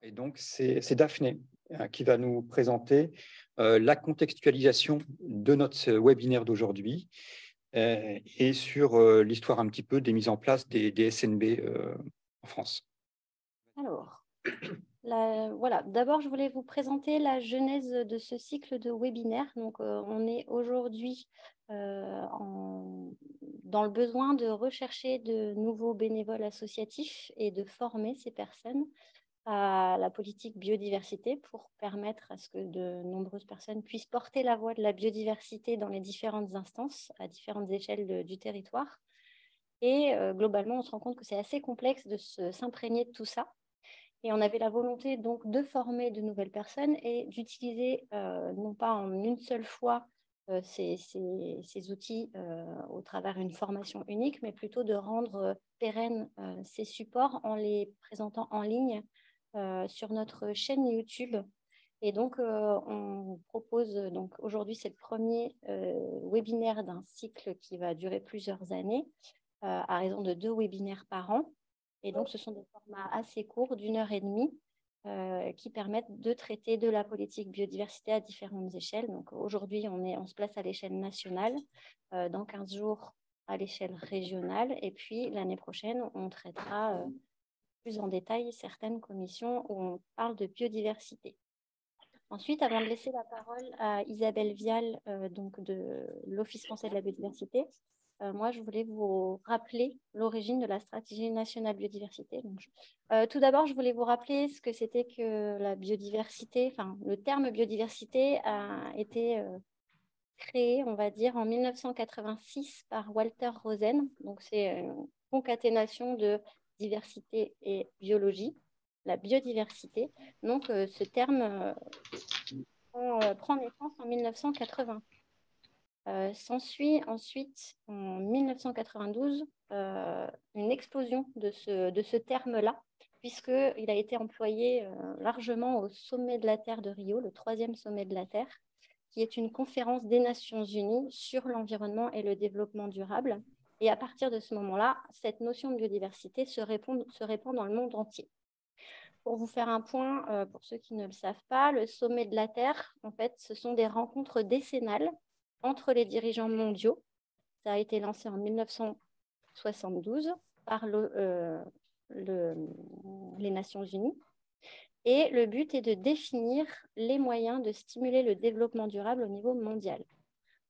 Et donc, c'est Daphné qui va nous présenter la contextualisation de notre webinaire d'aujourd'hui et sur l'histoire un petit peu des mises en place des SNB en France. Alors, voilà. D'abord, je voulais vous présenter la genèse de ce cycle de webinaires. Donc, on est aujourd'hui dans le besoin de rechercher de nouveaux bénévoles associatifs et de former ces personnes à la politique biodiversité pour permettre à ce que de nombreuses personnes puissent porter la voix de la biodiversité dans les différentes instances, à différentes échelles du territoire. Et globalement, on se rend compte que c'est assez complexe de s'imprégner de tout ça. Et on avait la volonté donc de former de nouvelles personnes et d'utiliser non pas en une seule fois ces outils au travers d'une formation unique, mais plutôt de rendre pérennes ces supports en les présentant en ligne sur notre chaîne YouTube. Et donc, on propose donc aujourd'hui, c'est le premier webinaire d'un cycle qui va durer plusieurs années à raison de 2 webinaires par an. Et donc, ce sont des formats assez courts d'1 heure et demie qui permettent de traiter de la politique biodiversité à différentes échelles. Donc, aujourd'hui, on se place à l'échelle nationale, dans 15 jours à l'échelle régionale. Et puis, l'année prochaine, on traitera plus en détail certaines commissions où on parle de biodiversité. Ensuite, avant de laisser la parole à Isabelle Vial, donc de l'Office français de la biodiversité, moi, je voulais vous rappeler l'origine de la stratégie nationale biodiversité. Donc, tout d'abord, je voulais vous rappeler ce que c'était que la biodiversité. Enfin, le terme biodiversité a été créé, on va dire, en 1986 par Walter Rosen. Donc, c'est une concaténation de diversité et biologie, la biodiversité. Donc, ce terme prend naissance en 1980. S'ensuit ensuite, en 1992, une explosion de ce terme-là, puisqu'il a été employé largement au sommet de la Terre de Rio, le 3e sommet de la Terre, qui est une conférence des Nations Unies sur l'environnement et le développement durable. Et à partir de ce moment-là, cette notion de biodiversité se répand dans le monde entier. Pour vous faire un point, pour ceux qui ne le savent pas, le sommet de la Terre, en fait, ce sont des rencontres décennales entre les dirigeants mondiaux. Ça a été lancé en 1972 par les Nations Unies. Et le but est de définir les moyens de stimuler le développement durable au niveau mondial.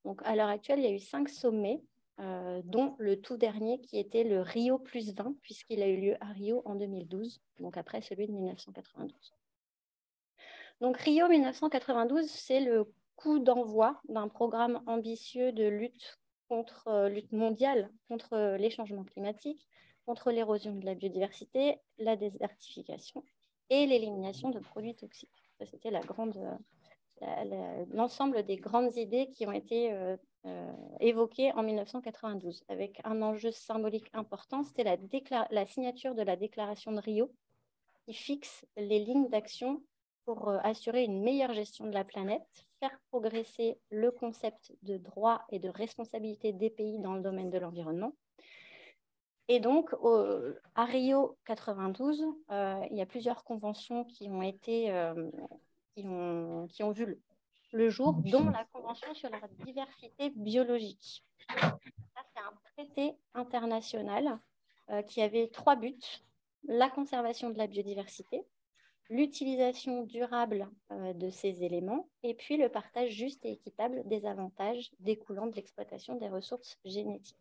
Donc, à l'heure actuelle, il y a eu 5 sommets, dont le tout dernier qui était le Rio +20, puisqu'il a eu lieu à Rio en 2012, donc après celui de 1992. Donc, Rio 1992, c'est le coup d'envoi d'un programme ambitieux de lutte mondiale contre les changements climatiques, contre l'érosion de la biodiversité, la désertification et l'élimination de produits toxiques. Ça, c'était l'ensemble des grandes idées qui ont été évoquées en 1992, avec un enjeu symbolique important, c'était la signature de la déclaration de Rio, qui fixe les lignes d'action pour assurer une meilleure gestion de la planète, faire progresser le concept de droit et de responsabilité des pays dans le domaine de l'environnement. Et donc, à Rio 92, il y a plusieurs conventions qui ont vu le jour, dont la Convention sur la diversité biologique. Ça, c'est un traité international qui avait 3 buts: la conservation de la biodiversité, l'utilisation durable de ces éléments, et puis le partage juste et équitable des avantages découlant de l'exploitation des ressources génétiques.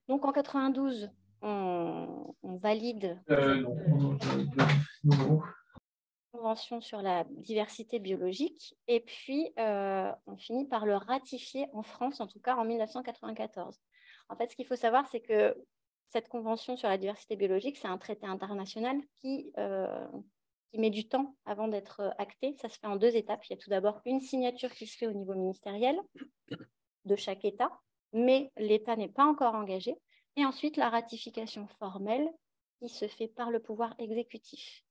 Donc en 92, on valide cette convention sur la diversité biologique, et puis on finit par le ratifier en France, en tout cas en 1994. En fait, ce qu'il faut savoir, c'est que cette convention sur la diversité biologique, c'est un traité international qui met du temps avant d'être acté. Ça se fait en 2 étapes. Il y a tout d'abord une signature qui se fait au niveau ministériel de chaque État, mais l'État n'est pas encore engagé. Et ensuite, la ratification formelle qui se fait par le pouvoir exécutif.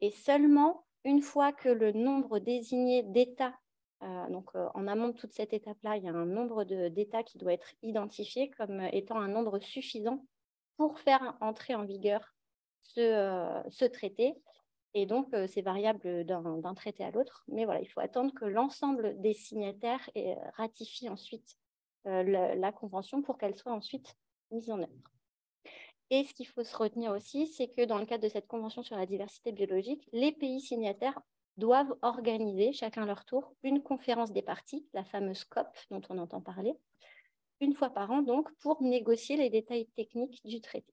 Et seulement une fois que le nombre désigné d'États, en amont de toute cette étape-là, il y a un nombre d'États qui doit être identifié comme étant un nombre suffisant pour faire entrer en vigueur ce traité. Et donc, c'est variable d'un traité à l'autre. Mais voilà, il faut attendre que l'ensemble des signataires ratifient ensuite la convention pour qu'elle soit ensuite mise en œuvre. Et ce qu'il faut se retenir aussi, c'est que dans le cadre de cette convention sur la diversité biologique, les pays signataires doivent organiser, chacun leur tour, une conférence des parties, la fameuse COP dont on entend parler, une fois par an donc, pour négocier les détails techniques du traité.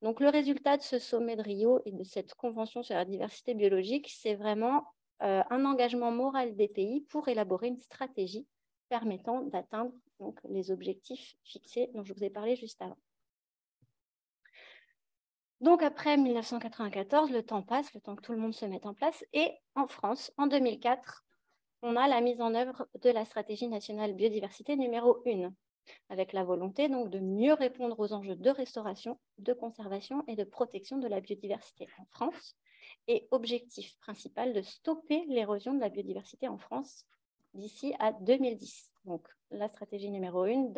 Donc le résultat de ce sommet de Rio et de cette convention sur la diversité biologique, c'est vraiment un engagement moral des pays pour élaborer une stratégie permettant d'atteindre donc, les objectifs fixés dont je vous ai parlé juste avant. Donc après 1994, le temps passe, le temps que tout le monde se mette en place. Et en France, en 2004, on a la mise en œuvre de la stratégie nationale biodiversité numéro 1, avec la volonté donc de mieux répondre aux enjeux de restauration, de conservation et de protection de la biodiversité en France. Et objectif principal, de stopper l'érosion de la biodiversité en France d'ici à 2010. Donc la stratégie numéro 1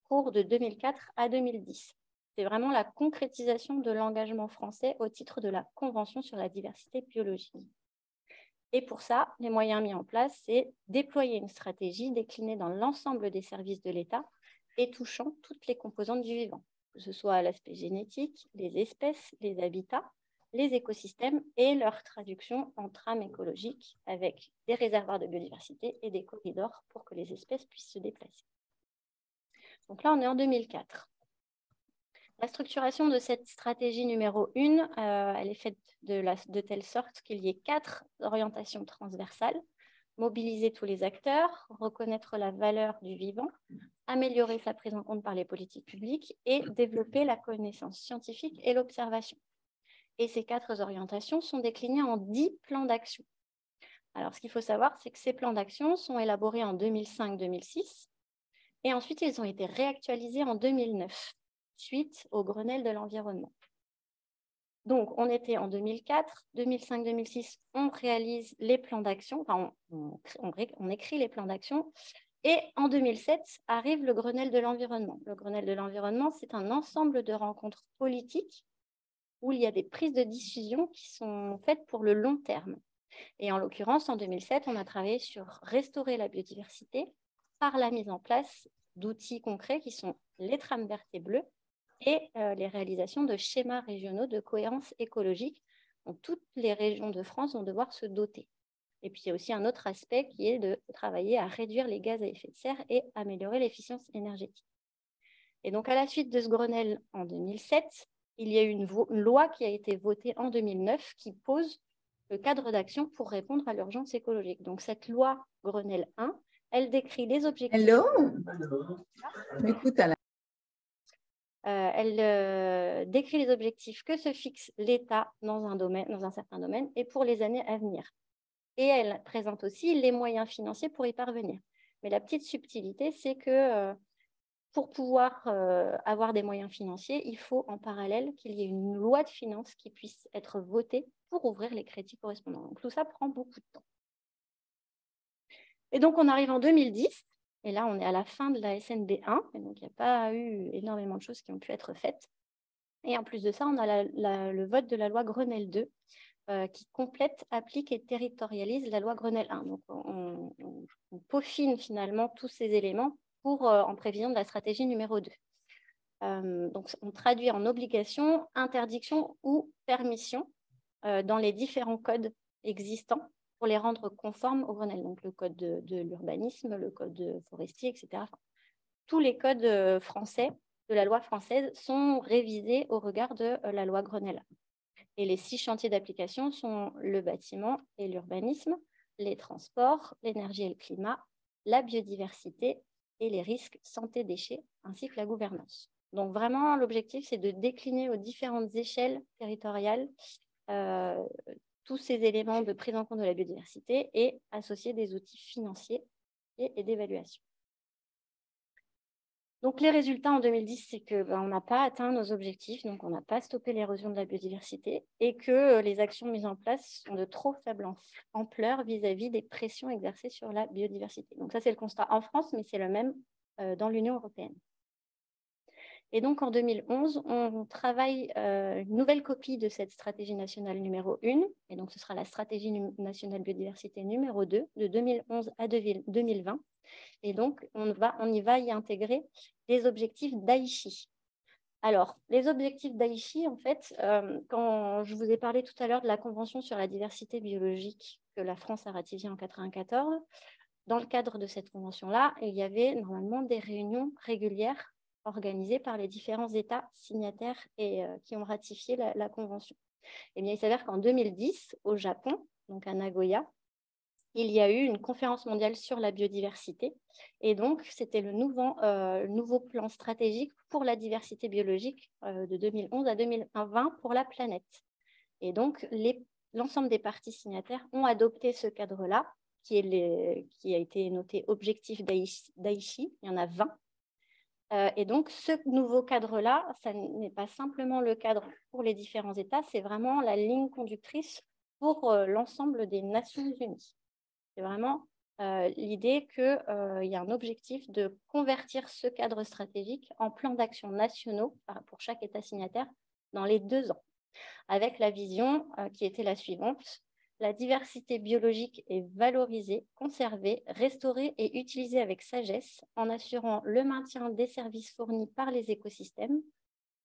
court de 2004 à 2010. C'est vraiment la concrétisation de l'engagement français au titre de la Convention sur la diversité biologique. Et pour ça, les moyens mis en place, c'est déployer une stratégie déclinée dans l'ensemble des services de l'État et touchant toutes les composantes du vivant, que ce soit l'aspect génétique, les espèces, les habitats, les écosystèmes et leur traduction en trame écologique avec des réservoirs de biodiversité et des corridors pour que les espèces puissent se déplacer. Donc là, on est en 2004. La structuration de cette stratégie numéro 1, elle est faite de telle sorte qu'il y ait 4 orientations transversales: mobiliser tous les acteurs, reconnaître la valeur du vivant, améliorer sa prise en compte par les politiques publiques et développer la connaissance scientifique et l'observation. Et ces 4 orientations sont déclinées en 10 plans d'action. Alors, ce qu'il faut savoir, c'est que ces plans d'action sont élaborés en 2005-2006 et ensuite ils ont été réactualisés en 2009. Suite au Grenelle de l'environnement. Donc, on était en 2004, 2005-2006, on réalise les plans d'action, enfin, on écrit les plans d'action, et en 2007 arrive le Grenelle de l'environnement. Le Grenelle de l'environnement, c'est un ensemble de rencontres politiques où il y a des prises de décision qui sont faites pour le long terme. Et en l'occurrence, en 2007, on a travaillé sur restaurer la biodiversité par la mise en place d'outils concrets qui sont les trames vertes et bleues, et les réalisations de schémas régionaux de cohérence écologique dont toutes les régions de France vont devoir se doter. Et puis, il y a aussi un autre aspect qui est de travailler à réduire les gaz à effet de serre et améliorer l'efficience énergétique. Et donc, à la suite de ce Grenelle en 2007, il y a eu une loi qui a été votée en 2009 qui pose le cadre d'action pour répondre à l'urgence écologique. Donc, cette loi Grenelle 1, elle décrit les objectifs. Hello. Écoute, elle décrit les objectifs que se fixe l'État dans un certain domaine et pour les années à venir. Et elle présente aussi les moyens financiers pour y parvenir. Mais la petite subtilité, c'est que pour pouvoir avoir des moyens financiers, il faut en parallèle qu'il y ait une loi de finances qui puisse être votée pour ouvrir les crédits correspondants. Donc tout ça prend beaucoup de temps. Et donc on arrive en 2010. Et là, on est à la fin de la SNB 1, et donc il n'y a pas eu énormément de choses qui ont pu être faites. Et en plus de ça, on a le vote de la loi Grenelle 2, qui complète, applique et territorialise la loi Grenelle 1. Donc on peaufine finalement tous ces éléments pour en prévision de la stratégie numéro 2. Donc on traduit en obligation, interdiction ou permission dans les différents codes existants pour les rendre conformes au Grenelle. Donc le code de l'urbanisme, le code forestier, etc. Enfin, tous les codes français de la loi française sont révisés au regard de la loi Grenelle. Et les 6 chantiers d'application sont le bâtiment et l'urbanisme, les transports, l'énergie et le climat, la biodiversité et les risques santé-déchets, ainsi que la gouvernance. Donc vraiment, l'objectif, c'est de décliner aux différentes échelles territoriales tous ces éléments de prise en compte de la biodiversité et associer des outils financiers et d'évaluation. Donc, les résultats en 2010, c'est qu'on n'a pas atteint nos objectifs, donc on n'a pas stoppé l'érosion de la biodiversité et que les actions mises en place sont de trop faible ampleur vis-à-vis des pressions exercées sur la biodiversité. Donc ça, c'est le constat en France, mais c'est le même dans l'Union européenne. Et donc, en 2011, on travaille une nouvelle copie de cette stratégie nationale numéro 1. Et donc, ce sera la stratégie nationale biodiversité numéro 2, de 2011 à 2020. Et donc, on y va y intégrer les objectifs d'Aichi. Alors, les objectifs d'Aichi, en fait, quand je vous ai parlé tout à l'heure de la Convention sur la diversité biologique que la France a ratifiée en 1994, dans le cadre de cette convention-là, il y avait normalement des réunions régulières organisées par les différents États signataires et qui ont ratifié la convention. Eh bien, il s'avère qu'en 2010, au Japon, donc à Nagoya, il y a eu une conférence mondiale sur la biodiversité. Et donc, c'était le nouveau plan stratégique pour la diversité biologique de 2011 à 2020 pour la planète. Et donc, l'ensemble des parties signataires ont adopté ce cadre-là, qui a été noté objectif d'Aichi. Il y en a 20. Et donc, ce nouveau cadre-là, ça n'est pas simplement le cadre pour les différents États, c'est vraiment la ligne conductrice pour l'ensemble des Nations Unies. C'est vraiment l'idée qu'il y a un objectif de convertir ce cadre stratégique en plan d'action nationaux pour chaque État signataire dans les 2 ans, avec la vision qui était la suivante. La diversité biologique est valorisée, conservée, restaurée et utilisée avec sagesse en assurant le maintien des services fournis par les écosystèmes,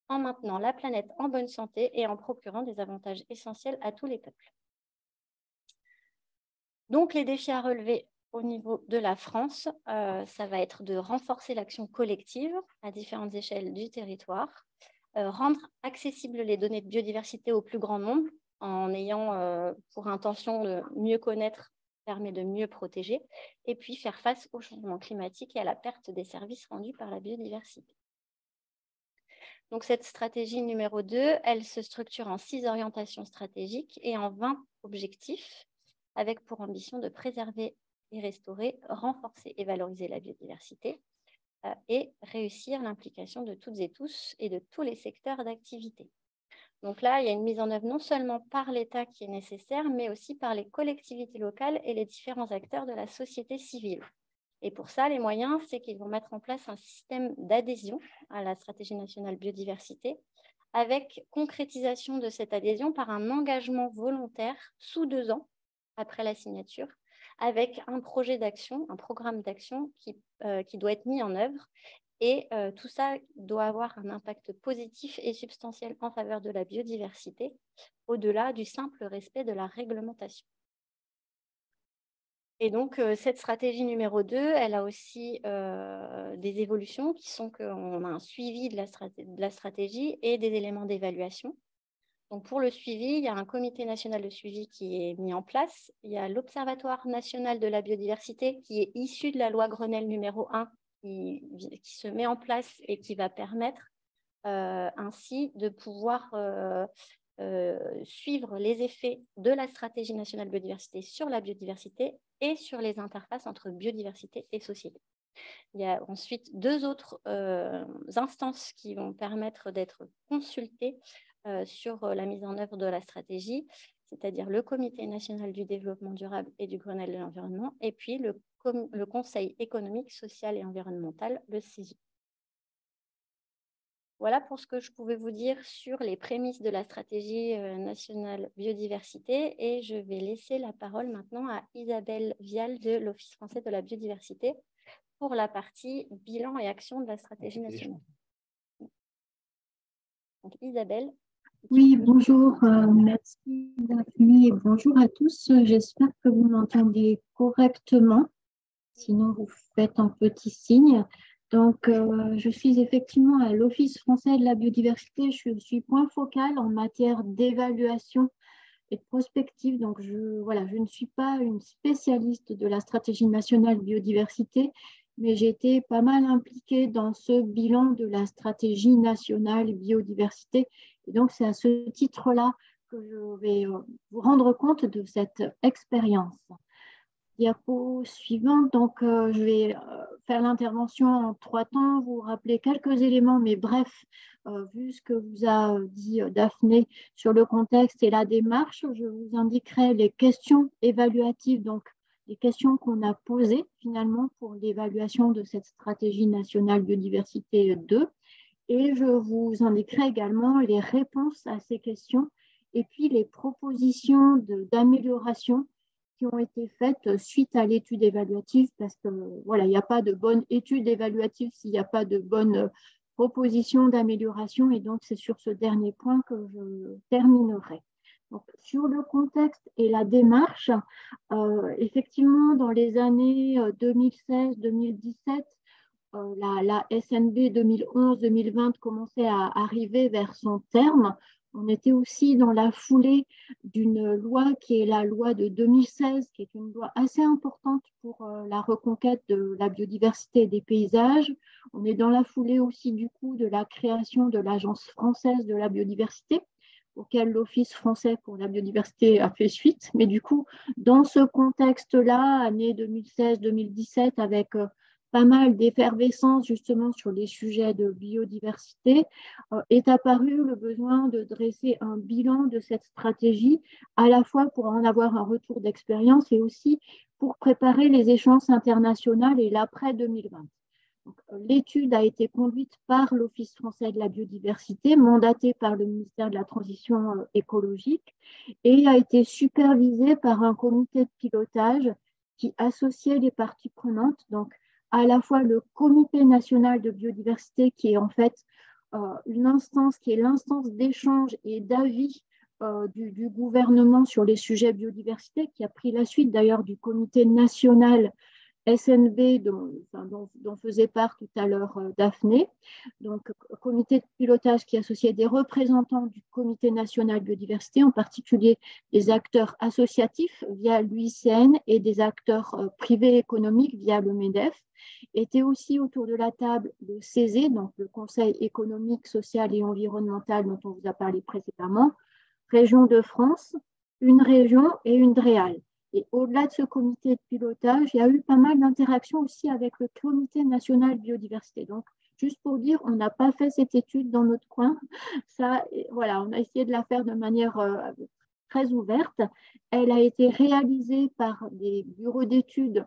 en maintenant la planète en bonne santé et en procurant des avantages essentiels à tous les peuples. Donc, les défis à relever au niveau de la France, ça va être de renforcer l'action collective à différentes échelles du territoire, rendre accessibles les données de biodiversité au plus grand nombre en ayant pour intention de mieux connaître permet de mieux protéger, et puis faire face au changement climatique et à la perte des services rendus par la biodiversité. Donc, cette stratégie numéro 2, elle se structure en 6 orientations stratégiques et en 20 objectifs, avec pour ambition de préserver et restaurer, renforcer et valoriser la biodiversité et réussir l'implication de toutes et tous et de tous les secteurs d'activité. Donc là, il y a une mise en œuvre non seulement par l'État qui est nécessaire, mais aussi par les collectivités locales et les différents acteurs de la société civile. Et pour ça, les moyens, c'est qu'ils vont mettre en place un système d'adhésion à la stratégie nationale biodiversité, avec concrétisation de cette adhésion par un engagement volontaire sous 2 ans après la signature, avec un projet d'action, un programme d'action qui doit être mis en œuvre. Et tout ça doit avoir un impact positif et substantiel en faveur de la biodiversité, au-delà du simple respect de la réglementation. Et donc, cette stratégie numéro 2, elle a aussi des évolutions qui sont qu'on a un suivi de la stratégie et des éléments d'évaluation. Donc, pour le suivi, il y a un comité national de suivi qui est mis en place. Il y a l'Observatoire national de la biodiversité qui est issu de la loi Grenelle numéro 1 qui se met en place et qui va permettre ainsi de pouvoir suivre les effets de la stratégie nationale biodiversité sur la biodiversité et sur les interfaces entre biodiversité et société. Il y a ensuite 2 autres instances qui vont permettre d'être consultées sur la mise en œuvre de la stratégie, c'est-à-dire le Comité national du développement durable et du Grenelle de l'environnement, et puis le Conseil économique, social et environnemental, le CESU. Voilà pour ce que je pouvais vous dire sur les prémices de la stratégie nationale biodiversité, et je vais laisser la parole maintenant à Isabelle Vial de l'Office français de la biodiversité pour la partie bilan et action de la stratégie nationale. Donc, Isabelle. Oui, bonjour, merci Daphné et bonjour à tous. J'espère que vous m'entendez correctement. Sinon, vous faites un petit signe. Donc, je suis effectivement à l'Office français de la biodiversité. Je suis point focal en matière d'évaluation et de prospective. Donc, je ne suis pas une spécialiste de la stratégie nationale biodiversité, mais j'ai été pas mal impliquée dans ce bilan de la stratégie nationale biodiversité. Et donc, c'est à ce titre-là que je vais vous rendre compte de cette expérience. Diapo suivante, donc je vais faire l'intervention en 3 temps, vous rappeler quelques éléments, mais bref, vu ce que vous a dit Daphné sur le contexte et la démarche, je vous indiquerai les questions évaluatives, donc les questions qu'on a posées finalement pour l'évaluation de cette stratégie nationale biodiversité 2. et je vous indiquerai également les réponses à ces questions et puis les propositions d'amélioration qui ont été faites suite à l'étude évaluative, parce que voilà, il n'y a pas de bonne étude évaluative s'il n'y a pas de bonne proposition d'amélioration, et donc c'est sur ce dernier point que je terminerai. Donc, sur le contexte et la démarche, effectivement, dans les années 2016-2017, la SNB 2011-2020 commençait à arriver vers son terme. On était aussi dans la foulée d'une loi qui est la loi de 2016, qui est une loi assez importante pour la reconquête de la biodiversité et des paysages. On est dans la foulée aussi du coup de la création de l'Agence française de la biodiversité, auquel l'Office français pour la biodiversité a fait suite. Mais du coup, dans ce contexte-là, année 2016-2017, avec pas mal d'effervescence justement sur les sujets de biodiversité, est apparu le besoin de dresser un bilan de cette stratégie, à la fois pour en avoir un retour d'expérience et aussi pour préparer les échéances internationales et l'après 2020. L'étude a été conduite par l'Office français de la biodiversité, mandaté par le ministère de la Transition écologique, et a été supervisée par un comité de pilotage qui associait les parties prenantes, donc à la fois le Comité national de biodiversité, qui est en fait une instance qui est l'instance d'échange et d'avis du gouvernement sur les sujets biodiversité, qui a pris la suite d'ailleurs du Comité national SNB dont faisait part tout à l'heure Daphné, donc comité de pilotage qui associait des représentants du Comité national biodiversité, en particulier des acteurs associatifs via l'UICN et des acteurs privés économiques via le MEDEF. Était aussi autour de la table le CESE, donc le Conseil économique, social et environnemental dont on vous a parlé précédemment, région de France, une région et une DREAL. Et au-delà de ce comité de pilotage, il y a eu pas mal d'interactions aussi avec le Comité national biodiversité. Donc, juste pour dire, on n'a pas fait cette étude dans notre coin. Ça, voilà, on a essayé de la faire de manière très ouverte. Elle a été réalisée par des bureaux d'études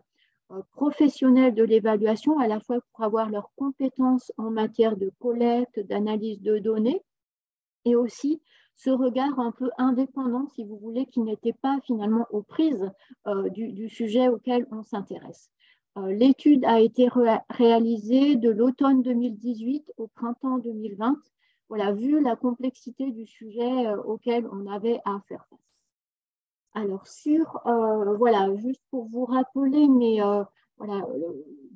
professionnels de l'évaluation, à la fois pour avoir leurs compétences en matière de collecte, d'analyse de données, et aussi ce regard un peu indépendant, si vous voulez, qui n'était pas finalement aux prises du sujet auquel on s'intéresse. L'étude a été réalisée de l'automne 2018 au printemps 2020, voilà, vu la complexité du sujet auquel on avait à faire face. Alors, voilà, juste pour vous rappeler, mais voilà,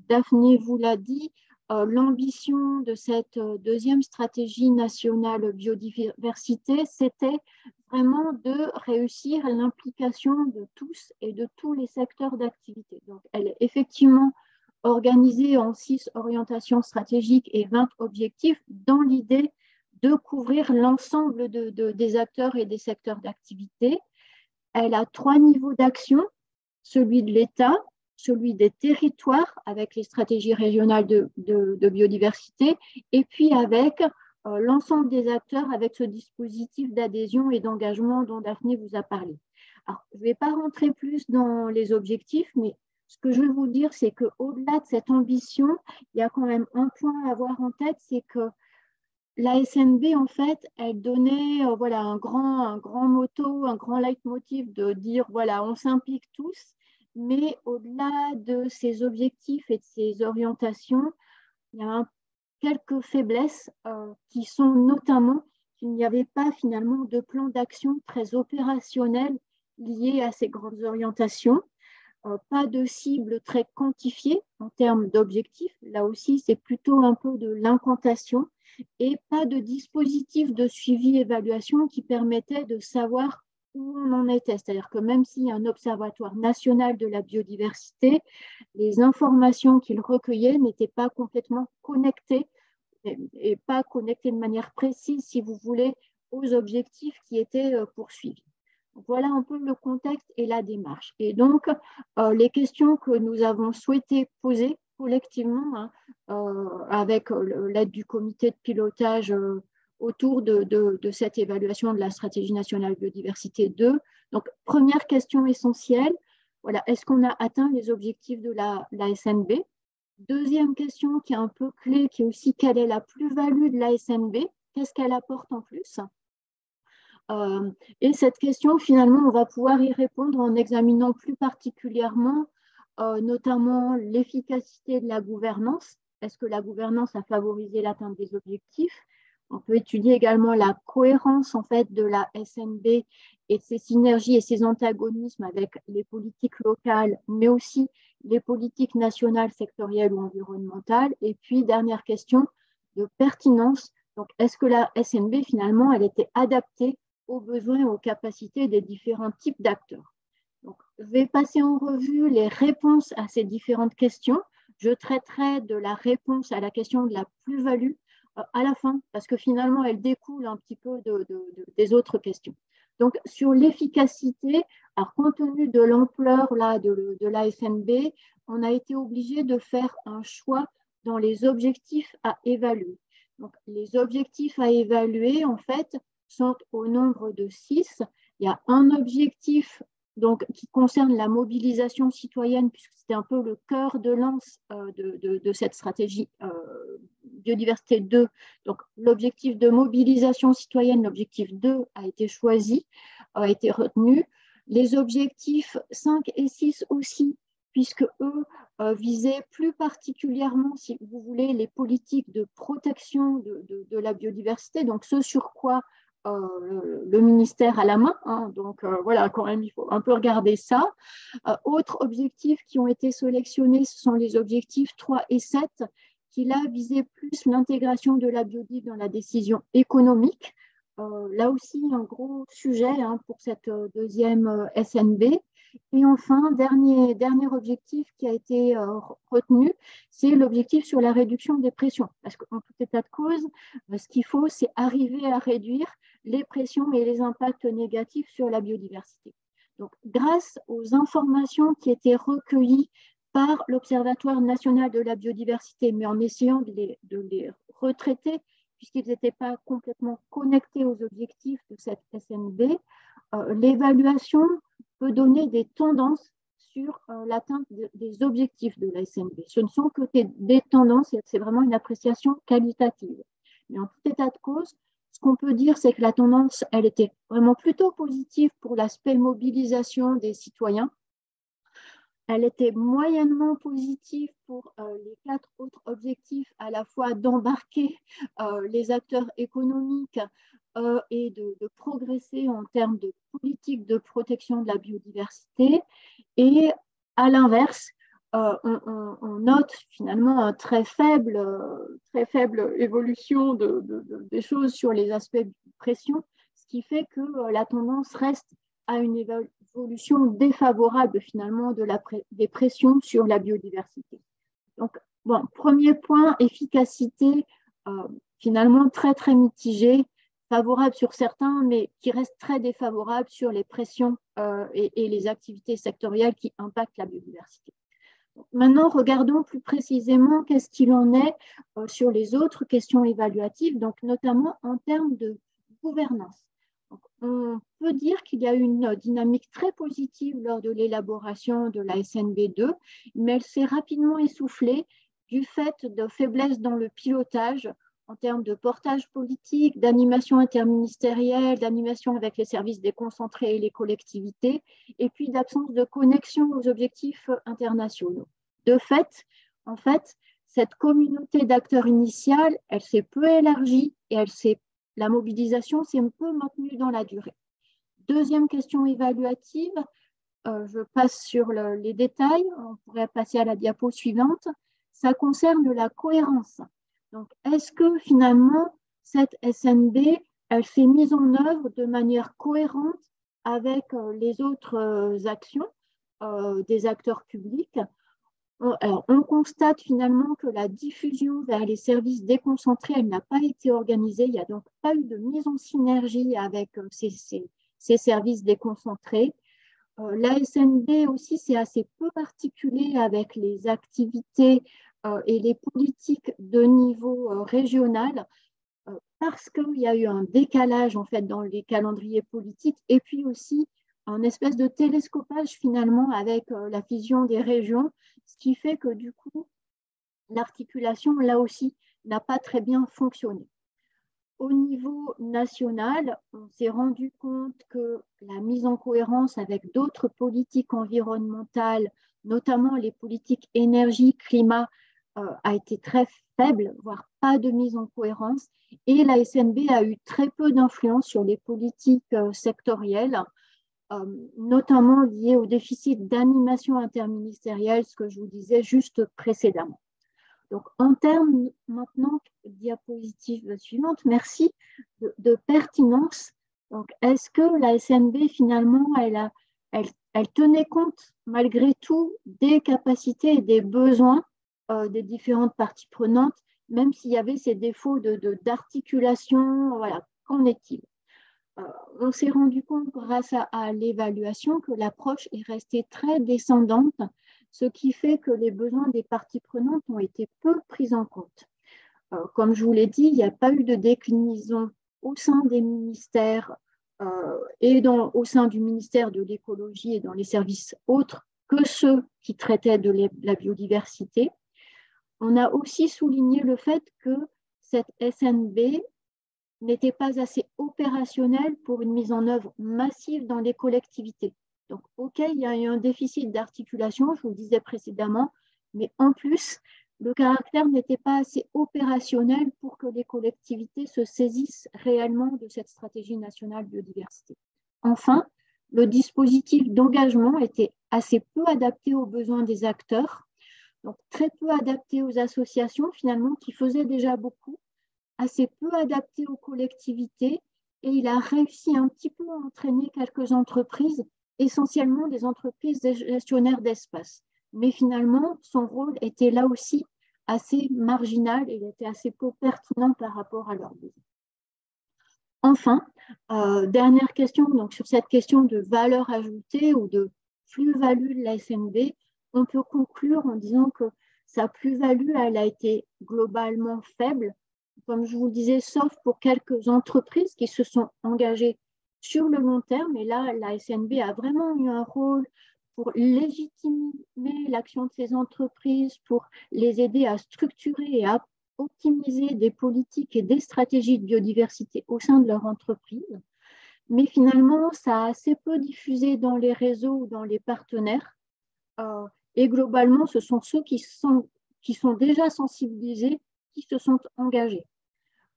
Daphné vous l'a dit, l'ambition de cette deuxième stratégie nationale biodiversité, c'était vraiment de réussir l'implication de tous et de tous les secteurs d'activité. Donc, elle est effectivement organisée en 6 orientations stratégiques et 20 objectifs dans l'idée de couvrir l'ensemble des acteurs et des secteurs d'activité. Elle a 3 niveaux d'action, celui de l'État, celui des territoires avec les stratégies régionales de biodiversité, et puis avec l'ensemble des acteurs avec ce dispositif d'adhésion et d'engagement dont Daphné vous a parlé. Alors, je ne vais pas rentrer plus dans les objectifs, mais ce que je veux vous dire, c'est qu'au-delà de cette ambition, il y a quand même un point à avoir en tête, c'est que la SNB, en fait, elle donnait voilà, un grand motto, un grand leitmotiv de dire, voilà, on s'implique tous, mais au-delà de ces objectifs et de ces orientations, il y a quelques faiblesses qui sont notamment qu'il n'y avait pas finalement de plan d'action très opérationnel lié à ces grandes orientations, pas de cible très quantifiée en termes d'objectifs, là aussi c'est plutôt un peu de l'incantation, et pas de dispositif de suivi-évaluation qui permettait de savoir où on en était. C'est-à-dire que même s'il y a un observatoire national de la biodiversité, les informations qu'il recueillait n'étaient pas complètement connectées et pas connectées de manière précise, si vous voulez, aux objectifs qui étaient poursuivis. Voilà un peu le contexte et la démarche. Et donc, les questions que nous avons souhaité poser collectivement avec l'aide du comité de pilotage autour de cette évaluation de la stratégie nationale biodiversité 2. Donc, première question essentielle, voilà, est-ce qu'on a atteint les objectifs de la SNB? Deuxième question qui est un peu clé, qui est aussi quelle est la plus-value de la SNB? Qu'est-ce qu'elle apporte en plus? Et cette question, finalement, on va pouvoir y répondre en examinant plus particulièrement notamment l'efficacité de la gouvernance. Est-ce que la gouvernance a favorisé l'atteinte des objectifs? On peut étudier également la cohérence en fait de la SNB et de ses synergies et ses antagonismes avec les politiques locales, mais aussi les politiques nationales, sectorielles ou environnementales. Et puis, dernière question de pertinence. Donc, est-ce que la SNB, finalement, elle était adaptée aux besoins et aux capacités des différents types d'acteurs? Donc, je vais passer en revue les réponses à ces différentes questions. Je traiterai de la réponse à la question de la plus-value à la fin, parce que finalement, elle découle un petit peu des autres questions. Donc, sur l'efficacité, alors compte tenu de l'ampleur de la SNB, on a été obligé de faire un choix dans les objectifs à évaluer. Donc, les objectifs à évaluer, en fait, sont au nombre de 6. Il y a un objectif donc, qui concerne la mobilisation citoyenne, puisque c'était un peu le cœur de lance de cette stratégie biodiversité 2. Donc, l'objectif de mobilisation citoyenne, l'objectif 2 a été choisi, a été retenu. Les objectifs 5 et 6 aussi, puisque eux visaient plus particulièrement, si vous voulez, les politiques de protection de la biodiversité, donc ce sur quoi le ministère à la main, hein, donc voilà, quand même, il faut un peu regarder ça. Autres objectifs qui ont été sélectionnés, ce sont les objectifs 3 et 7, qui là visaient plus l'intégration de la biodiversité dans la décision économique. Là aussi, un gros sujet hein, pour cette deuxième SNB. Et enfin, dernier objectif qui a été retenu, c'est l'objectif sur la réduction des pressions. Parce qu'en tout état de cause, ce qu'il faut, c'est arriver à réduire les pressions et les impacts négatifs sur la biodiversité. Donc, grâce aux informations qui étaient recueillies par l'Observatoire national de la biodiversité, mais en essayant de les retraiter, puisqu'ils n'étaient pas complètement connectés aux objectifs de cette SNB, l'évaluation peut donner des tendances sur l'atteinte des objectifs de la SNB. Ce ne sont que des tendances, c'est vraiment une appréciation qualitative. Mais en tout état de cause, ce qu'on peut dire, c'est que la tendance, elle était vraiment plutôt positive pour l'aspect mobilisation des citoyens. Elle était moyennement positive pour les 4 autres objectifs, à la fois d'embarquer les acteurs économiques et de progresser en termes de politique de protection de la biodiversité. Et à l'inverse, on note finalement une très faible évolution des choses sur les aspects de pression, ce qui fait que la tendance reste à une évolution défavorable finalement des pressions sur la biodiversité. Donc, bon, premier point, efficacité, finalement très très mitigée, favorable sur certains, mais qui reste très défavorable sur les pressions et les activités sectorielles qui impactent la biodiversité. Donc, maintenant, regardons plus précisément qu'est-ce qu'il en est sur les autres questions évaluatives, donc notamment en termes de gouvernance. Donc, on peut dire qu'il y a une dynamique très positive lors de l'élaboration de la SNB2, mais elle s'est rapidement essoufflée du fait de faiblesses dans le pilotage en termes de portage politique, d'animation interministérielle, d'animation avec les services déconcentrés et les collectivités, et puis d'absence de connexion aux objectifs internationaux. De fait, en fait, cette communauté d'acteurs initiale, elle s'est peu élargie et la mobilisation s'est un peu maintenue dans la durée. Deuxième question évaluative, je passe sur les détails, on pourrait passer à la diapo suivante, ça concerne la cohérence. Donc, est-ce que finalement, cette SNB, elle s'est mise en œuvre de manière cohérente avec les autres actions des acteurs publics? Alors, on constate finalement que la diffusion vers les services déconcentrés, elle n'a pas été organisée. Il n'y a donc pas eu de mise en synergie avec ces services déconcentrés. La SNB aussi, c'est assez peu particulier avec les activités et les politiques de niveau régional parce qu'il y a eu un décalage en fait dans les calendriers politiques et puis aussi un espèce de télescopage finalement avec la fusion des régions, ce qui fait que du coup, l'articulation, là aussi, n'a pas très bien fonctionné. Au niveau national, on s'est rendu compte que la mise en cohérence avec d'autres politiques environnementales, notamment les politiques énergie-climat, a été très faible, voire pas de mise en cohérence. Et la SNB a eu très peu d'influence sur les politiques sectorielles, notamment liées au déficit d'animation interministérielle, ce que je vous disais juste précédemment. Donc, en termes maintenant, diapositive suivante, merci, de pertinence. Donc, est-ce que la SNB, finalement, elle tenait compte, malgré tout, des capacités et des besoins des différentes parties prenantes, même s'il y avait ces défauts d'articulation, voilà, qu'en est-il? On s'est rendu compte, grâce à l'évaluation, que l'approche est restée très descendante, ce qui fait que les besoins des parties prenantes ont été peu pris en compte. Comme je vous l'ai dit, il n'y a pas eu de déclinaison au sein des ministères et au sein du ministère de l'écologie et dans les services autres que ceux qui traitaient de la biodiversité. On a aussi souligné le fait que cette SNB n'était pas assez opérationnelle pour une mise en œuvre massive dans les collectivités. Donc, OK, il y a eu un déficit d'articulation, je vous le disais précédemment, mais en plus, le caractère n'était pas assez opérationnel pour que les collectivités se saisissent réellement de cette stratégie nationale biodiversité. Enfin, le dispositif d'engagement était assez peu adapté aux besoins des acteurs, donc très peu adapté aux associations finalement qui faisaient déjà beaucoup, assez peu adapté aux collectivités, et il a réussi un petit peu à entraîner quelques entreprises, essentiellement des entreprises gestionnaires d'espace. Mais finalement, son rôle était là aussi assez marginal et il était assez peu pertinent par rapport à leurs besoins. Enfin, dernière question, donc sur cette question de valeur ajoutée ou de plus-value de la SNB, on peut conclure en disant que sa plus-value, elle a été globalement faible, comme je vous le disais, sauf pour quelques entreprises qui se sont engagées sur le long terme. Et là, la SNB a vraiment eu un rôle pour légitimer l'action de ces entreprises, pour les aider à structurer et à optimiser des politiques et des stratégies de biodiversité au sein de leur entreprise. Mais finalement, ça a assez peu diffusé dans les réseaux ou dans les partenaires. Et globalement, ce sont ceux qui sont déjà sensibilisés qui se sont engagés.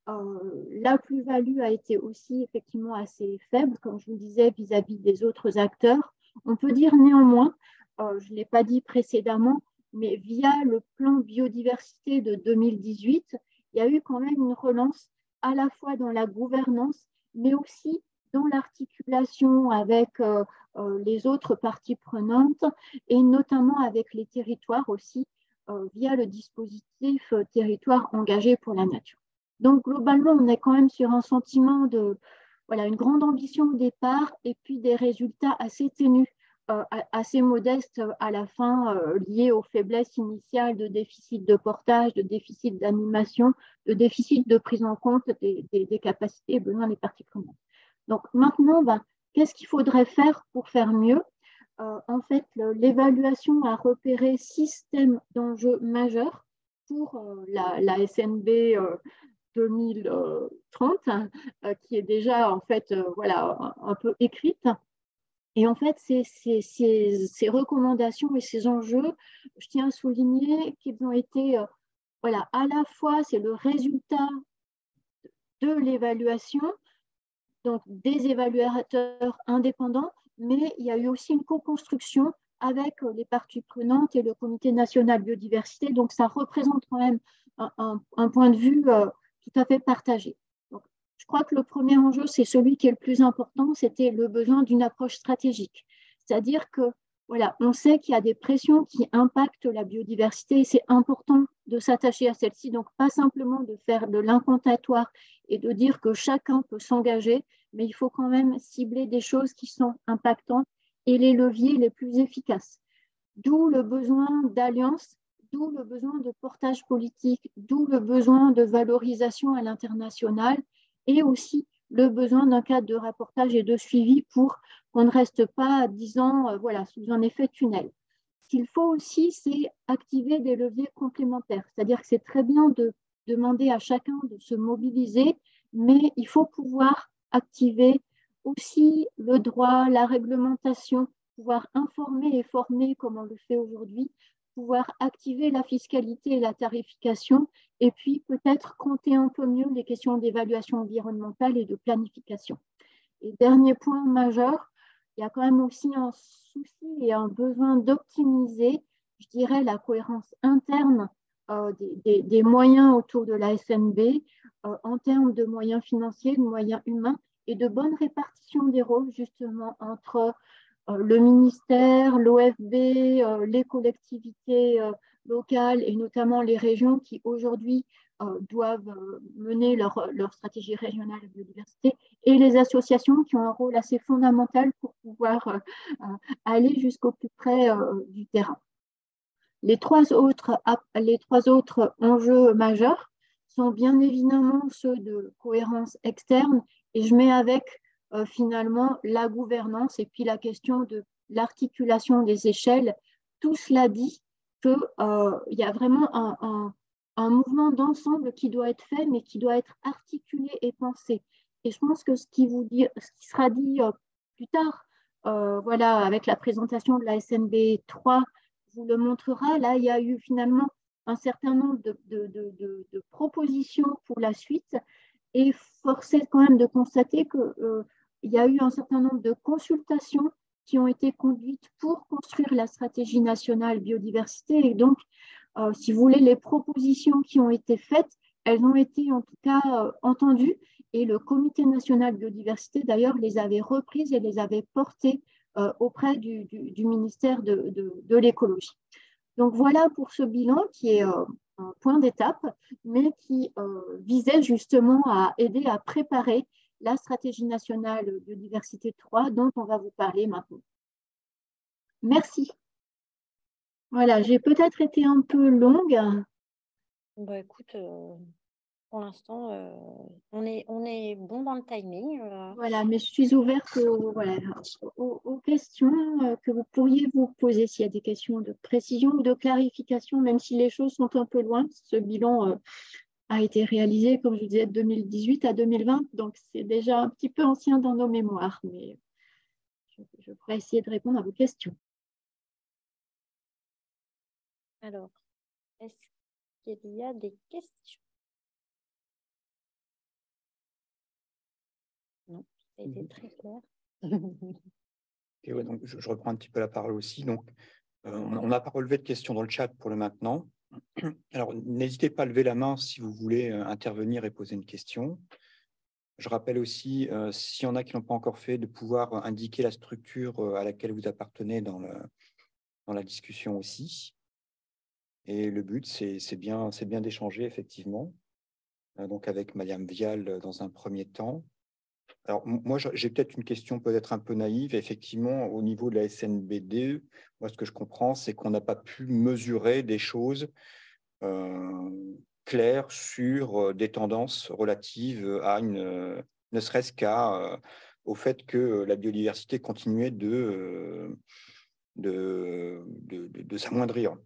La plus-value a été aussi effectivement assez faible, comme je vous disais, vis-à-vis des autres acteurs. On peut dire néanmoins, je ne l'ai pas dit précédemment, mais via le plan biodiversité de 2018, il y a eu quand même une relance à la fois dans la gouvernance, mais aussi dans l'articulation avec les autres parties prenantes et notamment avec les territoires aussi, via le dispositif territoire engagé pour la nature. Donc, globalement, on est quand même sur un sentiment de, voilà, une grande ambition au départ et puis des résultats assez ténus, assez modestes à la fin, liés aux faiblesses initiales de déficit de portage, de déficit d'animation, de déficit de prise en compte des capacités et besoins des parties prenantes. Donc, maintenant, qu'est-ce qu'il faudrait faire pour faire mieux? En fait, l'évaluation a repéré 6 thèmes d'enjeux majeurs pour la SNB 2030, qui est déjà en fait voilà, un peu écrite. Et en fait, ces recommandations et ces enjeux, je tiens à souligner qu'ils ont été, voilà, à la fois, c'est le résultat de l'évaluation, donc des évaluateurs indépendants, mais il y a eu aussi une co-construction avec les parties prenantes et le Comité national biodiversité. Donc, ça représente quand même un point de vue tout à fait partagé. Donc, je crois que le premier enjeu, c'est celui qui est le plus important, c'était le besoin d'une approche stratégique. C'est-à-dire que, voilà, on sait qu'il y a des pressions qui impactent la biodiversité et c'est important de s'attacher à celle-ci. Donc, pas simplement de faire de l'incantatoire et de dire que chacun peut s'engager, mais il faut quand même cibler des choses qui sont impactantes et les leviers les plus efficaces. D'où le besoin d'alliance, d'où le besoin de portage politique, d'où le besoin de valorisation à l'international et aussi le besoin d'un cadre de rapportage et de suivi pour qu'on ne reste pas 10 ans voilà, sous un effet tunnel. qu'il faut aussi, c'est activer des leviers complémentaires. C'est-à-dire que c'est très bien de demander à chacun de se mobiliser, mais il faut pouvoir activer aussi le droit, la réglementation, pouvoir informer et former comme on le fait aujourd'hui, pouvoir activer la fiscalité et la tarification, et puis peut-être compter un peu mieux les questions d'évaluation environnementale et de planification. Et dernier point majeur, il y a quand même aussi un souci et un besoin d'optimiser, je dirais, la cohérence interne des moyens autour de la SNB en termes de moyens financiers, de moyens humains et de bonne répartition des rôles justement entre le ministère, l'OFB, les collectivités locales et notamment les régions qui aujourd'hui doivent mener leur stratégie régionale de biodiversité et les associations qui ont un rôle assez fondamental pour pouvoir aller jusqu'au plus près du terrain. Les trois autres enjeux majeurs sont bien évidemment ceux de cohérence externe et je mets avec finalement la gouvernance et puis la question de l'articulation des échelles. Tout cela dit qu'il y a vraiment un mouvement d'ensemble qui doit être fait mais qui doit être articulé et pensé. Et je pense que ce qui sera dit plus tard, voilà, avec la présentation de la SNB 3, vous le montrera. Là, il y a eu finalement un certain nombre de propositions pour la suite et force est quand même de constater qu'il y a eu un certain nombre de consultations qui ont été conduites pour construire la stratégie nationale biodiversité. Et donc, si vous voulez, les propositions qui ont été faites, elles ont été en tout cas entendues et le Comité national biodiversité, d'ailleurs, les avait reprises et les avait portées auprès du ministère de l'écologie. Donc voilà pour ce bilan qui est un point d'étape, mais qui visait justement à aider à préparer la stratégie nationale biodiversité 3 dont on va vous parler maintenant. Merci. Voilà, j'ai peut-être été un peu longue. Bah, écoute, pour l'instant, on est bon dans le timing. Voilà, mais je suis ouverte aux questions que vous pourriez vous poser s'il y a des questions de précision ou de clarification, même si les choses sont un peu loin. Ce bilan a été réalisé, comme je disais, de 2018 à 2020, donc c'est déjà un petit peu ancien dans nos mémoires, mais je pourrais essayer de répondre à vos questions. Alors, est-ce qu'il y a des questions? Non, ça a été très clair. Et ouais, donc je reprends un petit peu la parole aussi. Donc, on n'a pas relevé de questions dans le chat pour le maintenant. Alors, n'hésitez pas à lever la main si vous voulez intervenir et poser une question. Je rappelle aussi, s'il y en a qui n'ont pas encore fait, de pouvoir indiquer la structure à laquelle vous appartenez dans la discussion aussi. Et le but, c'est bien d'échanger, effectivement, donc avec Madame Vial dans un premier temps. Alors, moi, j'ai peut-être une question peut-être un peu naïve. Effectivement, au niveau de la SNBD, moi, ce que je comprends, c'est qu'on n'a pas pu mesurer des choses claires sur des tendances relatives à ne serait-ce au fait que la biodiversité continuait de s'amoindrir.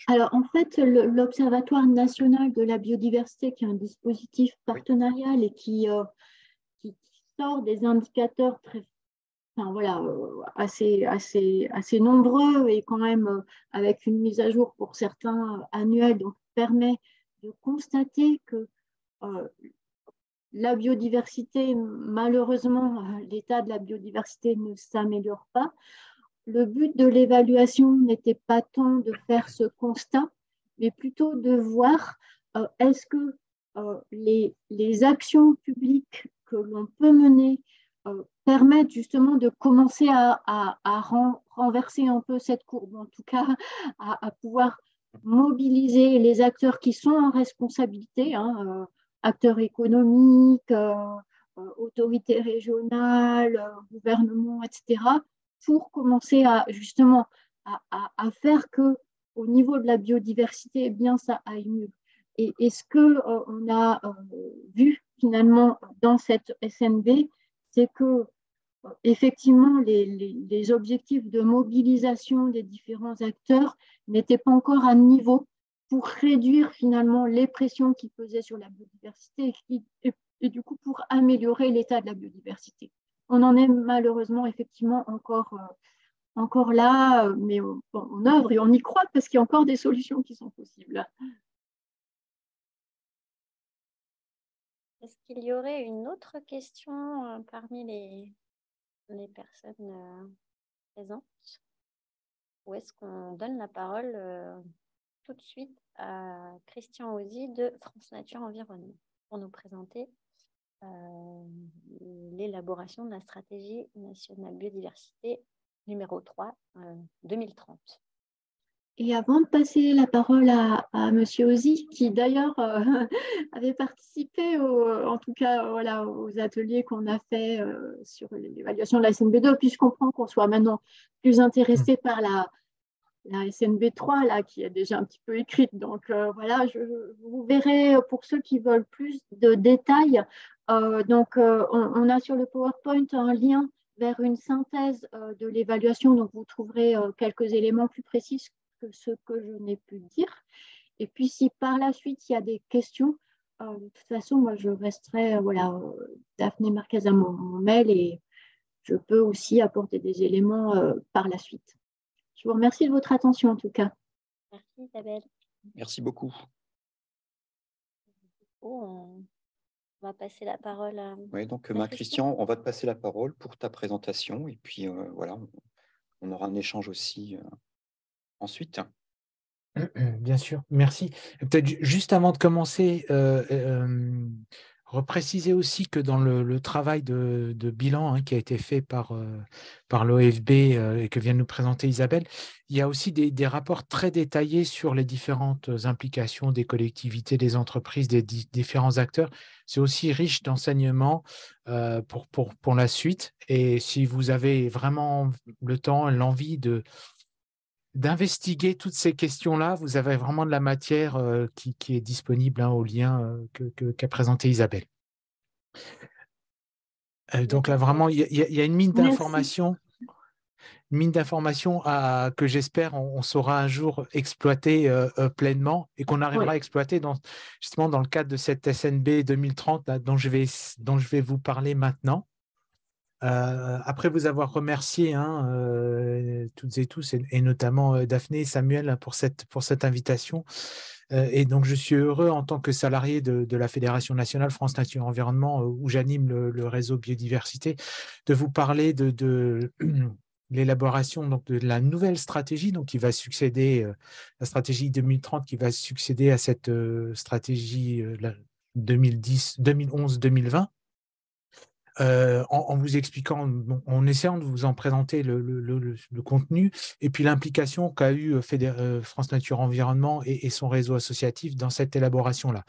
Alors, en fait, l'Observatoire national de la biodiversité, qui est un dispositif partenarial et qui sort des indicateurs assez nombreux et quand même avec une mise à jour pour certains annuels, donc permet de constater que la biodiversité, malheureusement, l'état de la biodiversité ne s'améliore pas. Le but de l'évaluation n'était pas tant de faire ce constat, mais plutôt de voir est-ce que les actions publiques que l'on peut mener permettent justement de commencer à renverser un peu cette courbe, en tout cas à pouvoir mobiliser les acteurs qui sont en responsabilité, acteurs économiques, autorités régionales, gouvernements, etc., pour commencer justement à faire que au niveau de la biodiversité, eh bien, ça aille mieux. Et ce qu'on a vu finalement dans cette SNB, c'est que effectivement, les objectifs de mobilisation des différents acteurs n'étaient pas encore à niveau pour réduire finalement les pressions qui pesaient sur la biodiversité et du coup pour améliorer l'état de la biodiversité. On en est malheureusement effectivement encore là, mais on œuvre et on y croit parce qu'il y a encore des solutions qui sont possibles. Est-ce qu'il y aurait une autre question parmi les personnes présentes? Ou est-ce qu'on donne la parole tout de suite à Christian Ozzy de France Nature Environnement pour nous présenter l'élaboration de la stratégie nationale biodiversité numéro 3 2030. Et avant de passer la parole à M. Ozzy, qui d'ailleurs avait participé, en tout cas voilà, aux ateliers qu'on a fait sur l'évaluation de la SNB2, puis je comprends qu'on soit maintenant plus intéressé par la SNB3, là, qui est déjà un petit peu écrite. Donc voilà, vous verrez pour ceux qui veulent plus de détails. On a sur le PowerPoint un lien vers une synthèse de l'évaluation, donc vous trouverez quelques éléments plus précis que ce que je n'ai pu dire. Et puis, si par la suite, il y a des questions, de toute façon, moi, je resterai, Daphné Marquez à mon mail et je peux aussi apporter des éléments par la suite. Je vous remercie de votre attention, en tout cas. Merci, Isabelle. Merci beaucoup. On va passer la parole à... Oui, donc Christian, on va te passer la parole pour ta présentation et puis voilà, on aura un échange aussi ensuite. Bien sûr, merci. Peut-être juste avant de commencer, repréciser aussi que dans le travail de bilan qui a été fait par l'OFB et que vient de nous présenter Isabelle, il y a aussi des rapports très détaillés sur les différentes implications des collectivités, des entreprises, des différents acteurs. C'est aussi riche d'enseignements pour la suite. Et si vous avez vraiment le temps, l'envie d'investiguer toutes ces questions-là, vous avez vraiment de la matière qui est disponible au lien qu'a présenté Isabelle. Donc là, vraiment, il y a une mine d'informations que j'espère on saura un jour exploiter pleinement et qu'on arrivera à exploiter justement dans le cadre de cette SNB 2030 là, dont je vais vous parler maintenant. Après vous avoir remercié toutes et tous, et notamment Daphné et Samuel pour cette invitation. Et donc, je suis heureux en tant que salarié de la Fédération nationale France Nature Environnement, où j'anime le réseau biodiversité, de vous parler de l'élaboration de la nouvelle stratégie qui va succéder, la stratégie 2030 qui va succéder à cette stratégie 2011-2020. En vous expliquant, en essayant de vous en présenter le contenu et puis l'implication qu'a eu France Nature Environnement et son réseau associatif dans cette élaboration-là.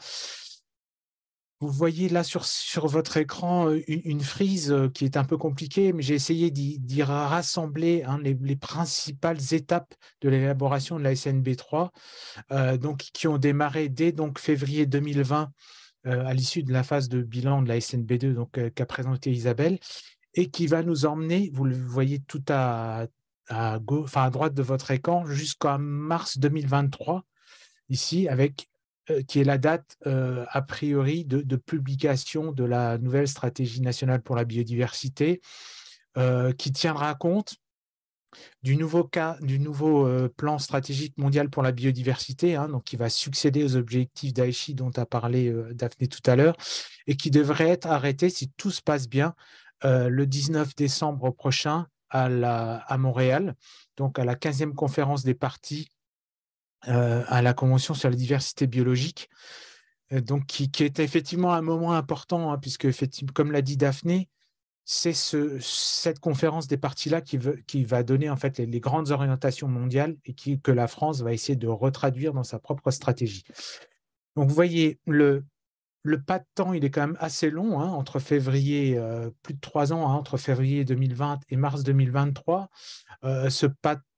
Vous voyez là sur votre écran une frise qui est un peu compliquée, mais j'ai essayé d'y rassembler les principales étapes de l'élaboration de la SNB3, qui ont démarré dès février 2020, à l'issue de la phase de bilan de la SNB2 qu'a présenté Isabelle, et qui va nous emmener, vous le voyez tout à droite de votre écran, jusqu'à mars 2023, ici, qui est la date a priori de publication de la nouvelle stratégie nationale pour la biodiversité, qui tiendra compte du nouveau plan stratégique mondial pour la biodiversité, qui va succéder aux objectifs d'Aichi dont a parlé Daphné tout à l'heure, et qui devrait être arrêté, si tout se passe bien, le 19 décembre prochain à Montréal, donc à la 15e conférence des parties à la Convention sur la diversité biologique, qui est effectivement un moment important, puisque, effectivement, comme l'a dit Daphné, c'est cette conférence des parties-là qui va donner en fait les grandes orientations mondiales et que la France va essayer de retraduire dans sa propre stratégie. Donc, vous voyez, le pas de temps, il est quand même assez long, entre février, plus de 3 ans, entre février 2020 et mars 2023.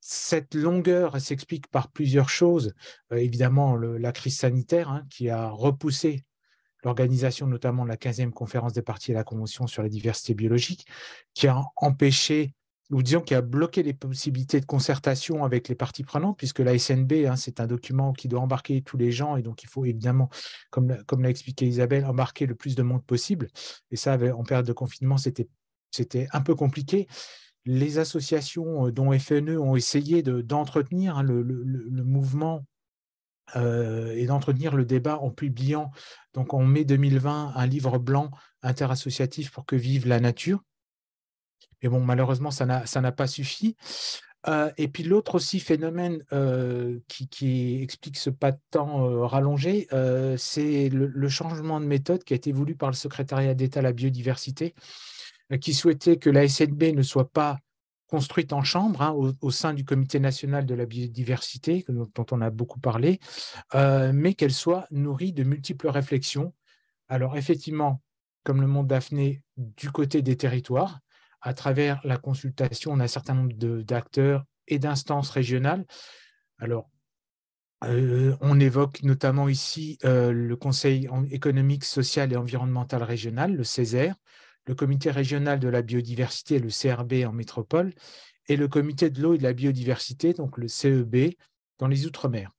Cette longueur s'explique par plusieurs choses. Évidemment, la crise sanitaire qui a repoussé l'organisation notamment de la 15e conférence des parties à la Convention sur la diversité biologique, qui a empêché, ou disons qui a bloqué les possibilités de concertation avec les parties prenantes, puisque la SNB, c'est un document qui doit embarquer tous les gens, et donc il faut évidemment, comme l'a expliqué Isabelle, embarquer le plus de monde possible. Et ça, en période de confinement, c'était un peu compliqué. Les associations, dont FNE, ont essayé d'entretenir le mouvement et d'entretenir le débat en publiant, donc en mai 2020, un livre blanc interassociatif pour que vive la nature. Mais bon, malheureusement, ça n'a pas suffi. Et puis l'autre aussi phénomène qui explique ce pas de temps rallongé, c'est le changement de méthode qui a été voulu par le secrétariat d'État à la biodiversité, qui souhaitait que la SNB ne soit pas construite en chambre au sein du Comité national de la biodiversité, dont on a beaucoup parlé, mais qu'elle soit nourrie de multiples réflexions. Alors effectivement, comme le montre Daphné, du côté des territoires, à travers la consultation d'un certain nombre d'acteurs et d'instances régionales. Alors, on évoque notamment ici le Conseil économique, social et environnemental régional, le CESER, le Comité régional de la biodiversité, le CRB en métropole, et le Comité de l'eau et de la biodiversité, donc le CEB, dans les Outre-mer.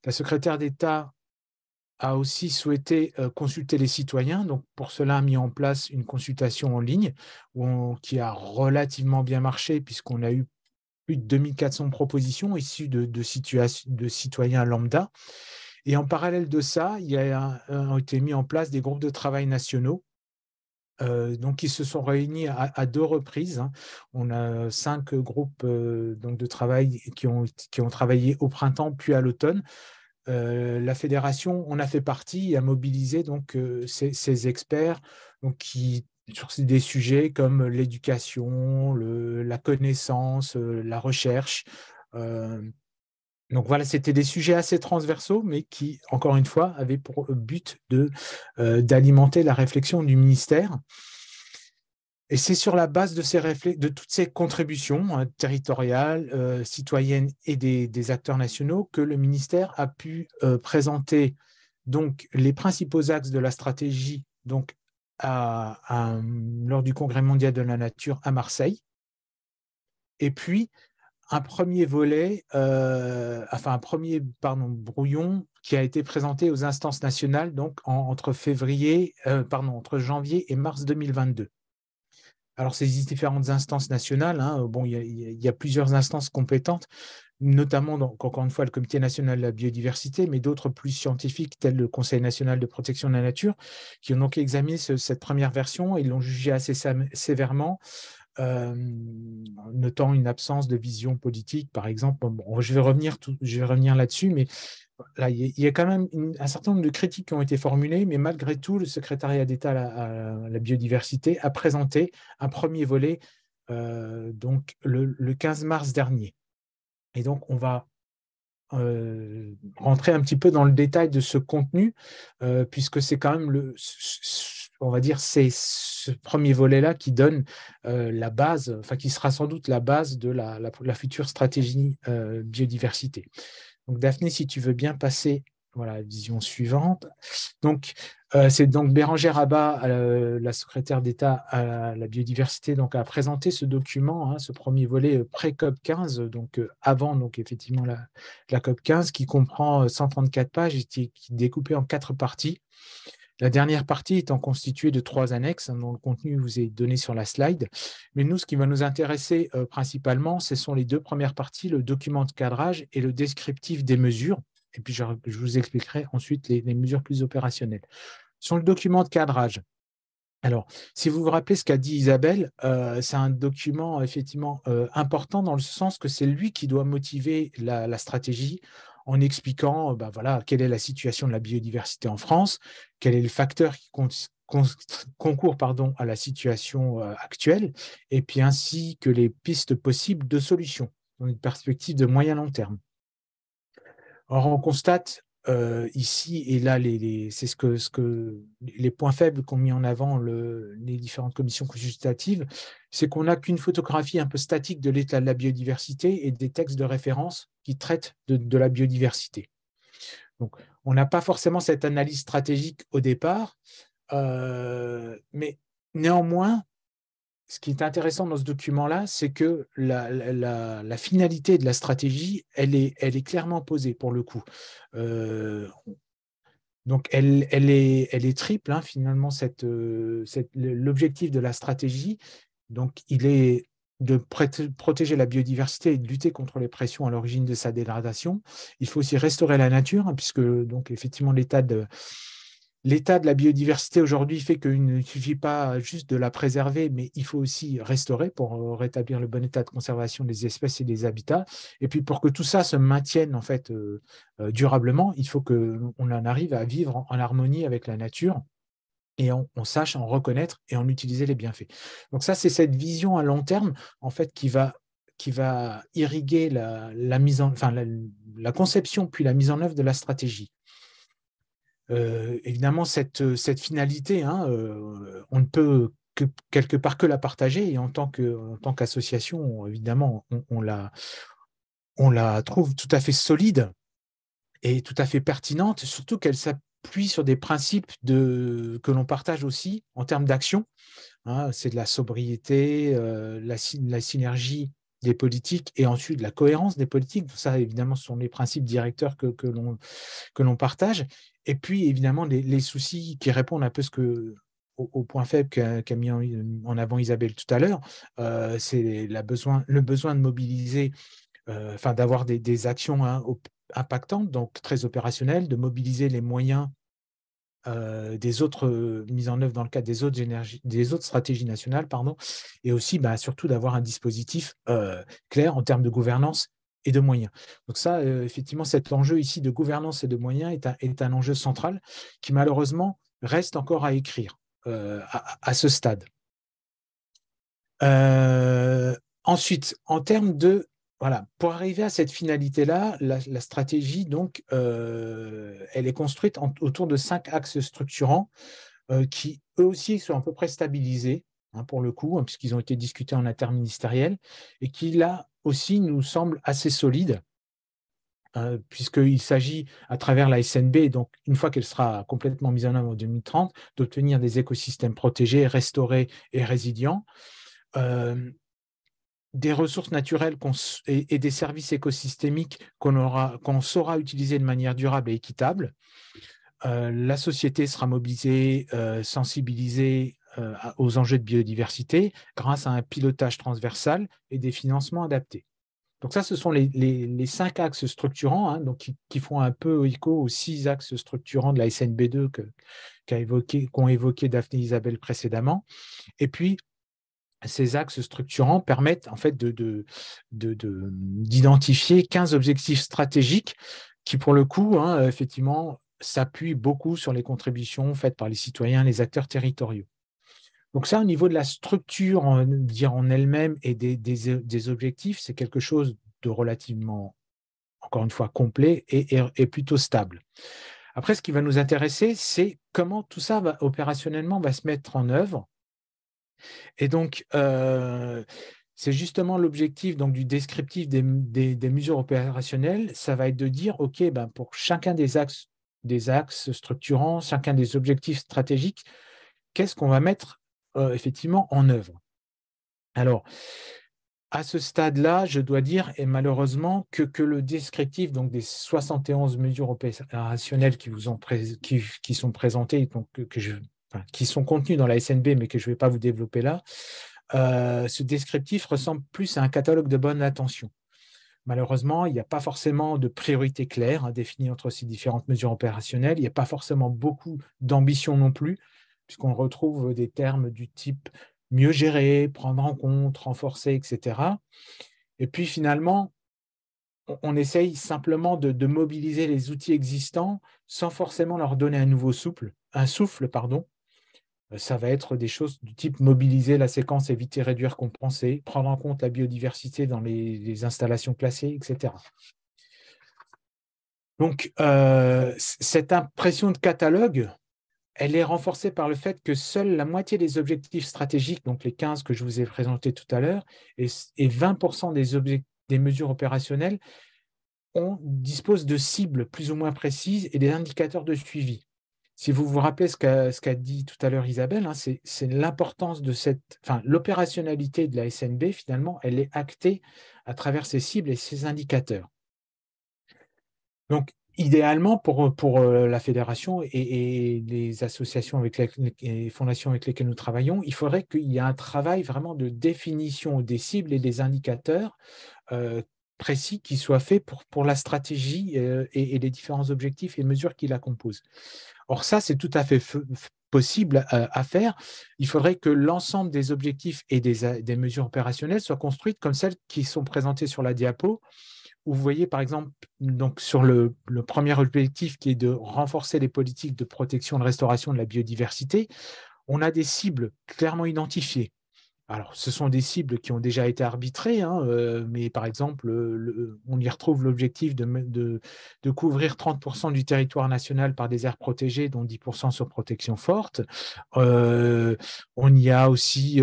La secrétaire d'État a aussi souhaité consulter les citoyens, donc pour cela a mis en place une consultation en ligne qui a relativement bien marché, puisqu'on a eu plus de 2400 propositions issues de citoyens lambda. Et en parallèle de ça, ont été mis en place des groupes de travail nationaux, donc qui se sont réunis à 2 reprises. On a 5 groupes donc de travail qui ont travaillé au printemps puis à l'automne. La fédération, on a fait partie, a mobilisé donc ces experts donc sur des sujets comme l'éducation, la connaissance, la recherche. Donc voilà, c'était des sujets assez transversaux, mais qui, encore une fois, avaient pour but d'alimenter la réflexion du ministère. Et c'est sur la base de toutes ces contributions territoriales, citoyennes et des acteurs nationaux que le ministère a pu présenter donc, les principaux axes de la stratégie donc, lors du Congrès mondial de la nature à Marseille. Et puis, un premier volet, brouillon qui a été présenté aux instances nationales donc, entre janvier et mars 2022. Alors, ces différentes instances nationales, il y a plusieurs instances compétentes, notamment, encore une fois, le Comité national de la biodiversité, mais d'autres plus scientifiques, tels le Conseil national de protection de la nature, qui ont donc examiné cette première version et l'ont jugée assez sévèrement, notant une absence de vision politique, par exemple. Bon, je vais revenir là-dessus, mais là, il y a quand même un certain nombre de critiques qui ont été formulées, mais malgré tout, le secrétariat d'État à la biodiversité a présenté un premier volet donc le 15 mars dernier. Et donc, on va rentrer un petit peu dans le détail de ce contenu, puisque c'est quand même on va dire, c'est ce premier volet-là qui donne la base, qui sera sans doute la base de la future stratégie biodiversité. Donc, Daphné, si tu veux bien passer à la vision suivante. Donc, c'est donc Bérangère Abba, la secrétaire d'État à la biodiversité, donc, a présenté ce document, ce premier volet pré-COP 15, donc avant donc, effectivement la COP 15, qui comprend 134 pages et qui est découpé en 4 parties. La dernière partie étant constituée de 3 annexes, dont le contenu vous est donné sur la slide. Mais nous, ce qui va nous intéresser principalement, ce sont les 2 premières parties, le document de cadrage et le descriptif des mesures. Et puis, je vous expliquerai ensuite les mesures plus opérationnelles. Sur le document de cadrage, alors, si vous vous rappelez ce qu'a dit Isabelle, c'est un document effectivement important dans le sens que c'est lui qui doit motiver la stratégie en expliquant quelle est la situation de la biodiversité en France, quel est le facteur qui concourt à la situation actuelle, et puis ainsi que les pistes possibles de solutions dans une perspective de moyen-long terme. Or, on constate ici, et là, c'est ce que les points faibles qu'ont mis en avant les différentes commissions consultatives, c'est qu'on n'a qu'une photographie un peu statique de l'état de la biodiversité et des textes de référence qui traitent de la biodiversité. Donc, on n'a pas forcément cette analyse stratégique au départ, mais néanmoins, ce qui est intéressant dans ce document-là, c'est que la finalité de la stratégie, elle est clairement posée pour le coup. Donc, elle est triple, hein, finalement, l'objectif de la stratégie. Donc, il est de protéger la biodiversité et de lutter contre les pressions à l'origine de sa dégradation. Il faut aussi restaurer la nature, hein, puisque, donc, effectivement, l'état de la biodiversité aujourd'hui fait qu'il ne suffit pas juste de la préserver, mais il faut aussi restaurer pour rétablir le bon état de conservation des espèces et des habitats. Et puis pour que tout ça se maintienne en fait durablement, il faut qu'on en arrive à vivre en harmonie avec la nature et on sache en reconnaître et en utiliser les bienfaits. Donc ça, c'est cette vision à long terme en fait qui va irriguer la conception puis la mise en œuvre de la stratégie. Évidemment, cette finalité, hein, on ne peut quelque part que la partager, et en tant qu'association, évidemment, on la trouve tout à fait solide et tout à fait pertinente, surtout qu'elle s'appuie sur des principes que l'on partage aussi en termes d'action. Hein, c'est de la sobriété, la synergie des politiques et ensuite la cohérence des politiques. Ça, évidemment, ce sont les principes directeurs que l'on partage. Et puis, évidemment, les soucis qui répondent un peu au point faible qu'a mis en avant Isabelle tout à l'heure, c'est le besoin de mobiliser, d'avoir des actions, hein, impactantes, donc très opérationnelles, de mobiliser les moyens des autres mises en œuvre dans le cadre des autres stratégies nationales, et aussi surtout d'avoir un dispositif clair en termes de gouvernance et de moyens. Donc ça, effectivement, cet enjeu ici de gouvernance et de moyens est un enjeu central qui malheureusement reste encore à écrire à ce stade. Ensuite, en termes de pour arriver à cette finalité-là, la stratégie, donc, elle est construite autour de 5 axes structurants qui, eux aussi, sont à peu près stabilisés, hein, pour le coup, hein, puisqu'ils ont été discutés en interministériel, et qui, là aussi, nous semblent assez solides, puisqu'il s'agit, à travers la SNB, donc une fois qu'elle sera complètement mise en œuvre en 2030, d'obtenir des écosystèmes protégés, restaurés et résilients, des ressources naturelles et des services écosystémiques qu'on saura utiliser de manière durable et équitable. La société sera mobilisée, sensibilisée aux enjeux de biodiversité grâce à un pilotage transversal et des financements adaptés. Donc ça, ce sont les 5 axes structurants, hein, donc qui font un peu écho aux 6 axes structurants de la SNB2 qu'ont évoqué Daphné Isabelle précédemment. Et puis, ces axes structurants permettent en fait d'identifier 15 objectifs stratégiques qui, pour le coup, hein, effectivement, s'appuient beaucoup sur les contributions faites par les citoyens, les acteurs territoriaux. Donc ça, au niveau de la structure en elle-même et des objectifs, c'est quelque chose de relativement, encore une fois, complet et plutôt stable. Après, ce qui va nous intéresser, c'est comment tout ça opérationnellement va se mettre en œuvre. Et donc, c'est justement l'objectif du descriptif des mesures opérationnelles. Ça va être de dire, OK, pour chacun des axes structurants, chacun des objectifs stratégiques, qu'est-ce qu'on va mettre effectivement en œuvre? Alors, à ce stade-là, je dois dire, et malheureusement, que le descriptif des 71 mesures opérationnelles qui sont présentées, donc qui sont contenues dans la SNB, mais que je ne vais pas vous développer là, ce descriptif ressemble plus à un catalogue de bonne intention. Malheureusement, il n'y a pas forcément de priorité claire définie entre ces différentes mesures opérationnelles. Il n'y a pas forcément beaucoup d'ambition non plus, puisqu'on retrouve des termes du type mieux gérer, prendre en compte, renforcer, etc. Et puis finalement, on essaye simplement de mobiliser les outils existants sans forcément leur donner un souffle. Ça va être des choses du type mobiliser la séquence, éviter, réduire, compenser, prendre en compte la biodiversité dans les installations classées, etc. Donc, cette impression de catalogue, elle est renforcée par le fait que seule la moitié des objectifs stratégiques, donc les 15 que je vous ai présentés tout à l'heure, et 20% des mesures opérationnelles on dispose de cibles plus ou moins précises et des indicateurs de suivi. Si vous vous rappelez ce qu'a dit tout à l'heure Isabelle, hein, c'est l'importance de l'opérationnalité de la SNB, finalement, elle est actée à travers ces cibles et ces indicateurs. Donc, idéalement, pour la fédération et les associations les fondations avec lesquelles nous travaillons, il faudrait qu'il y ait un travail vraiment de définition des cibles et des indicateurs précis qui soit fait pour la stratégie et les différents objectifs et mesures qui la composent. Or, ça, c'est tout à fait possible à faire. Il faudrait que l'ensemble des objectifs et des mesures opérationnelles soient construites comme celles qui sont présentées sur la diapo, où vous voyez, par exemple, donc sur le premier objectif qui est de renforcer les politiques de protection et de restauration de la biodiversité, on a des cibles clairement identifiées. Alors, ce sont des cibles qui ont déjà été arbitrées, hein, mais par exemple, on y retrouve l'objectif de couvrir 30% du territoire national par des aires protégées, dont 10% sur protection forte. On y a aussi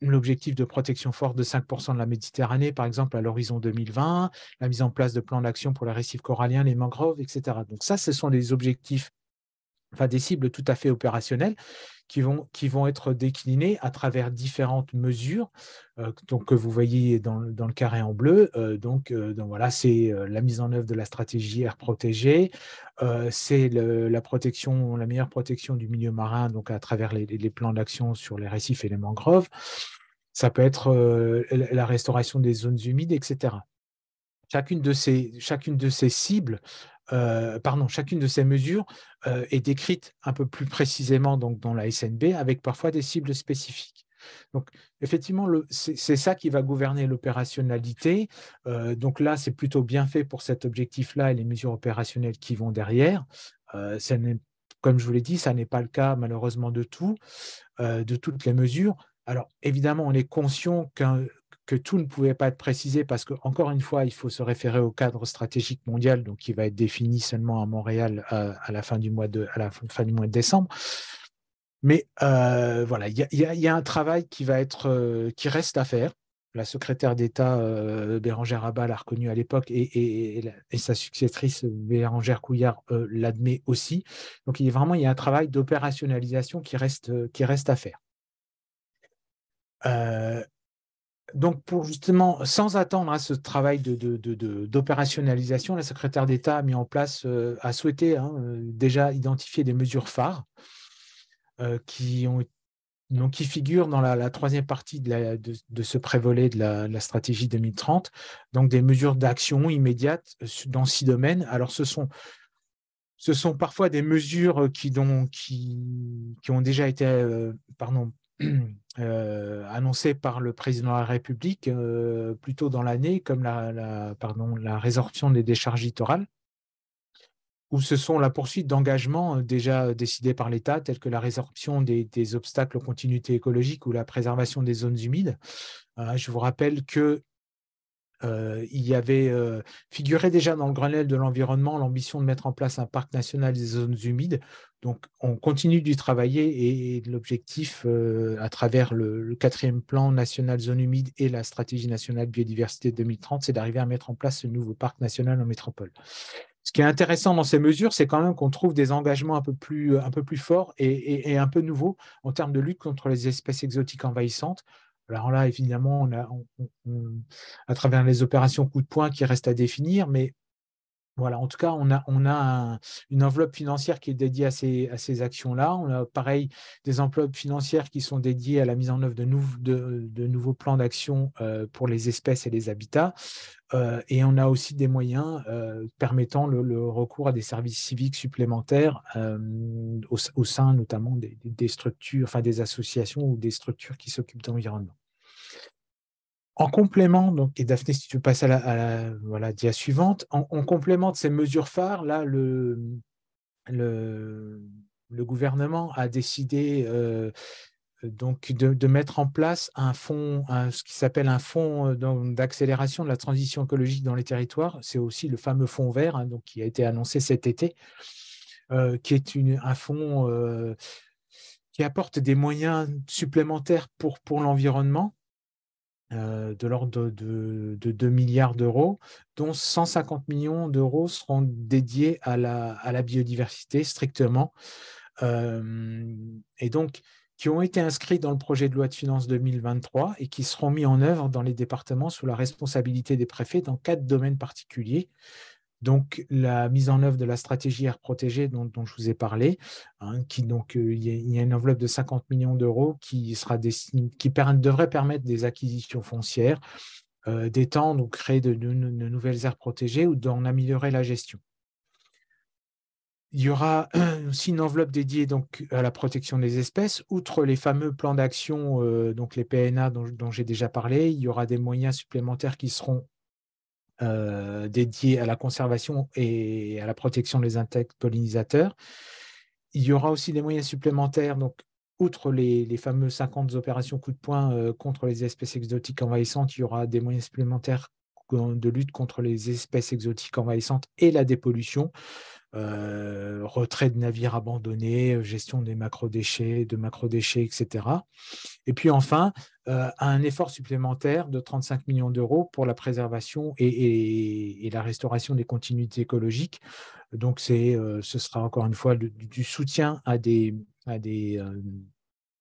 l'objectif de protection forte de 5% de la Méditerranée, par exemple, à l'horizon 2020, la mise en place de plans d'action pour les récifs coralliens, les mangroves, etc. Donc ça, ce sont des objectifs, enfin des cibles tout à fait opérationnelles, qui vont être déclinées à travers différentes mesures donc, que vous voyez dans le carré en bleu. Donc voilà, c'est la mise en œuvre de la stratégie air protégée, c'est la meilleure protection du milieu marin, donc à travers les plans d'action sur les récifs et les mangroves. Ça peut être la restauration des zones humides, etc. Chacune de ces cibles, chacune de ces mesures est décrite un peu plus précisément donc, dans la SNB, avec parfois des cibles spécifiques. Donc, effectivement, c'est ça qui va gouverner l'opérationnalité. Donc là, c'est plutôt bien fait pour cet objectif-là et les mesures opérationnelles qui vont derrière. Comme je vous l'ai dit, ça n'est pas le cas, malheureusement, de toutes les mesures. Alors, évidemment, on est conscient que tout ne pouvait pas être précisé parce qu'encore une fois, il faut se référer au cadre stratégique mondial, donc qui va être défini seulement à Montréal à la fin du mois de décembre. Mais voilà, il y a un travail qui reste à faire. La secrétaire d'État Bérangère Abba l'a reconnu à l'époque et sa successrice Bérangère Couillard l'admet aussi. Donc il y a un travail d'opérationnalisation qui reste à faire. Donc, pour justement, sans attendre à ce travail d'opérationnalisation, la secrétaire d'État a souhaité déjà identifier des mesures phares qui figurent dans la troisième partie de ce prévolet de la stratégie 2030, donc des mesures d'action immédiates dans 6 domaines. Alors, ce sont parfois des mesures qui ont déjà été annoncé par le président de la République plus tôt dans l'année, comme la résorption des décharges littorales, ou ce sont la poursuite d'engagements déjà décidés par l'État, tels que la résorption des obstacles aux continuités écologiques ou la préservation des zones humides. Je vous rappelle que il y avait figuré déjà dans le Grenelle de l'environnement l'ambition de mettre en place un parc national des zones humides. Donc, on continue d'y travailler et l'objectif, à travers le 4e plan national zone humide et la stratégie nationale biodiversité 2030, c'est d'arriver à mettre en place ce nouveau parc national en métropole. Ce qui est intéressant dans ces mesures, c'est quand même qu'on trouve des engagements un peu plus forts et un peu nouveaux en termes de lutte contre les espèces exotiques envahissantes. Alors là, évidemment, à travers les opérations coup de poing qui restent à définir, mais voilà, en tout cas, on a une enveloppe financière qui est dédiée à ces actions-là. On a pareil des enveloppes financières qui sont dédiées à la mise en œuvre de nouveaux plans d'action pour les espèces et les habitats. Et on a aussi des moyens permettant le recours à des services civiques supplémentaires au sein notamment des structures, enfin des associations ou des structures qui s'occupent d'environnement. En complément, donc, et Daphné, si tu passes à la dia suivante, en complément de ces mesures phares, là, le gouvernement a décidé donc de mettre en place un fonds, ce qui s'appelle un fonds d'accélération de la transition écologique dans les territoires. C'est aussi le fameux fonds vert, donc, qui a été annoncé cet été, qui est un fonds qui apporte des moyens supplémentaires pour l'environnement. de l'ordre de 2 milliards d'euros, dont 150 millions d'euros seront dédiés à la biodiversité strictement, et donc qui ont été inscrits dans le projet de loi de finances 2023 et qui seront mis en œuvre dans les départements sous la responsabilité des préfets dans 4 domaines particuliers. Donc, la mise en œuvre de la stratégie air protégé dont je vous ai parlé, hein, il y a une enveloppe de 50 millions d'euros qui devrait permettre des acquisitions foncières, d'étendre ou créer de nouvelles aires protégées ou d'en améliorer la gestion. Il y aura aussi une enveloppe dédiée donc, à la protection des espèces. Outre les fameux plans d'action, donc les PNA dont j'ai déjà parlé, il y aura des moyens supplémentaires qui seront dédiés à la conservation et à la protection des insectes pollinisateurs. Il y aura aussi des moyens supplémentaires, donc, outre les fameux 50 opérations coup de poing contre les espèces exotiques envahissantes, il y aura des moyens supplémentaires de lutte contre les espèces exotiques envahissantes et la dépollution, retrait de navires abandonnés, gestion des macrodéchets, etc. Et puis enfin, un effort supplémentaire de 35 millions d'euros pour la préservation et la restauration des continuités écologiques. Donc, ce sera encore une fois du soutien à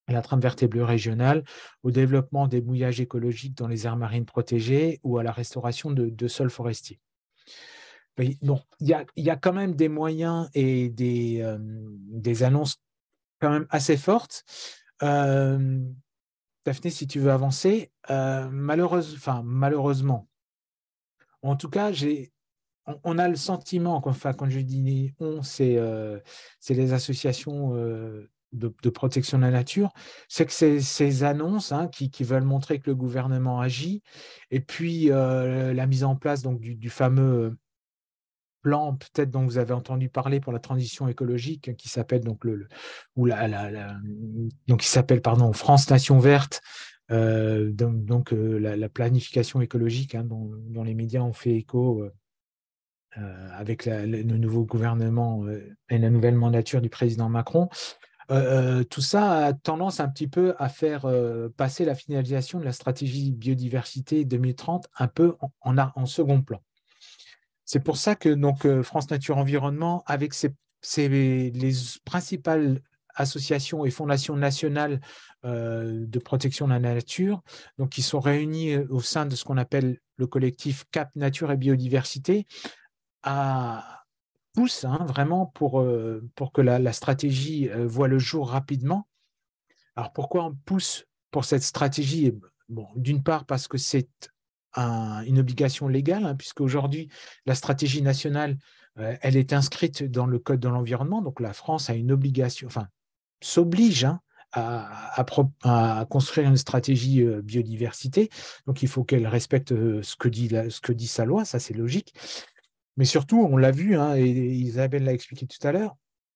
la trame verte et bleue régionale, au développement des mouillages écologiques dans les aires marines protégées ou à la restauration de sols forestiers. Bon, il y a quand même des moyens et des annonces quand même assez fortes. Daphné, si tu veux avancer, malheureusement, en tout cas, on a le sentiment, enfin, quand je dis on, c'est les associations de protection de la nature, c'est que ces annonces, hein, qui veulent montrer que le gouvernement agit, et puis la mise en place donc, du fameux plan, peut-être dont vous avez entendu parler pour la transition écologique, qui s'appelle donc qui s'appelle France Nation Verte, la planification écologique, hein, dont les médias ont fait écho avec le nouveau gouvernement et la nouvelle mandature du président Macron. Tout ça a tendance un petit peu à faire passer la finalisation de la stratégie biodiversité 2030 un peu en second plan. C'est pour ça que donc, France Nature Environnement, avec les principales associations et fondations nationales de protection de la nature, donc, qui sont réunies au sein de ce qu'on appelle le collectif Cap Nature et Biodiversité, pousse, hein, vraiment pour que la stratégie voit le jour rapidement. Alors, pourquoi on pousse pour cette stratégie? Bon, d'une part, parce que c'est une obligation légale, hein, puisque aujourd'hui, la stratégie nationale, elle est inscrite dans le Code de l'environnement. Donc, la France a une obligation, enfin, s'oblige, hein, à construire une stratégie biodiversité. Donc, il faut qu'elle respecte ce que dit sa loi, ça c'est logique. Mais surtout, on l'a vu, hein, et Isabelle l'a expliqué tout à l'heure,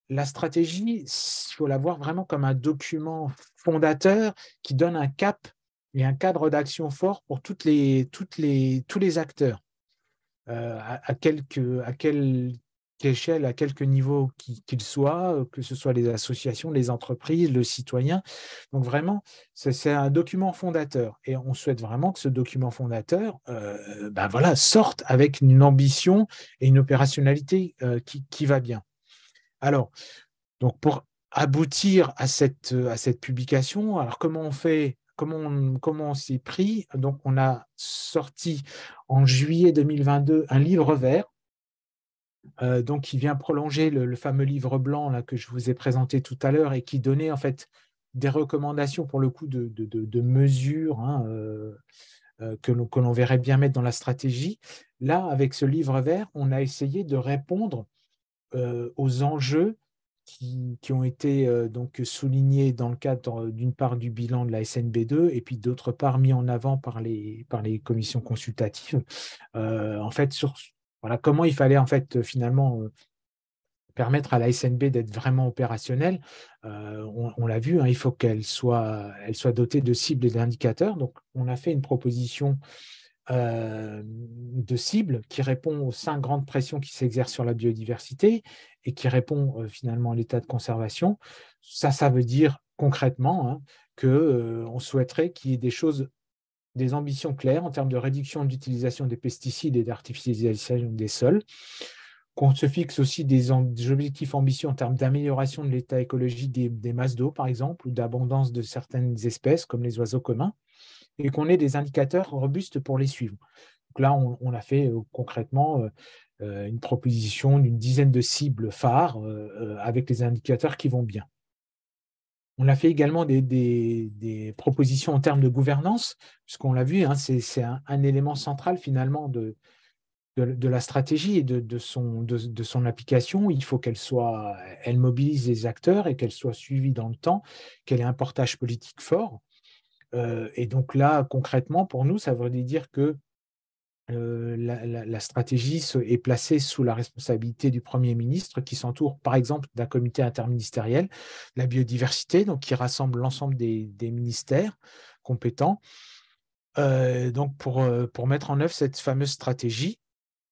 la stratégie, il faut la voir vraiment comme un document fondateur qui donne un cap et un cadre d'action fort pour tous les acteurs, à quelle échelle, à quelque niveau qu'ils soient, que ce soit les associations, les entreprises, le citoyen. Donc vraiment, c'est un document fondateur. Et on souhaite vraiment que ce document fondateur sorte avec une ambition et une opérationnalité qui va bien. Alors, donc pour aboutir à cette publication, alors comment on fait? Comment on s'y pris? Donc, on a sorti en juillet 2022 un livre vert, donc qui vient prolonger le fameux livre blanc là, que je vous ai présenté tout à l'heure et qui donnait en fait des recommandations pour le coup de mesures, hein, que l'on verrait bien mettre dans la stratégie. Là, avec ce livre vert, on a essayé de répondre aux enjeux qui ont été donc soulignés dans le cadre d'une part du bilan de la SNB2 et puis d'autre part mis en avant par les commissions consultatives. En fait, voilà, comment il fallait en fait finalement permettre à la SNB d'être vraiment opérationnelle. On l'a vu, hein, il faut qu'elle soit dotée de cibles et d'indicateurs. Donc, on a fait une proposition de cibles qui répond aux 5 grandes pressions qui s'exercent sur la biodiversité et qui répond finalement à l'état de conservation. Ça veut dire concrètement, hein, qu'on souhaiterait qu'il y ait des choses des ambitions claires en termes de réduction de l'utilisation des pesticides et d'artificialisation des sols, qu'on se fixe aussi des objectifs ambitieux en termes d'amélioration de l'état écologique des masses d'eau, par exemple, ou d'abondance de certaines espèces, comme les oiseaux communs, et qu'on ait des indicateurs robustes pour les suivre. Donc là, on a fait concrètement une proposition d'une dizaine de cibles phares avec les indicateurs qui vont bien. On a fait également des propositions en termes de gouvernance, puisqu'on l'a vu, hein, c'est un élément central finalement de la stratégie et de son application. Il faut elle mobilise les acteurs et qu'elle soit suivie dans le temps, qu'elle ait un portage politique fort. Et donc là, concrètement, pour nous, ça veut dire que la stratégie est placée sous la responsabilité du Premier ministre, qui s'entoure, par exemple, d'un comité interministériel, la biodiversité, donc qui rassemble l'ensemble des ministères compétents, donc pour mettre en œuvre cette fameuse stratégie,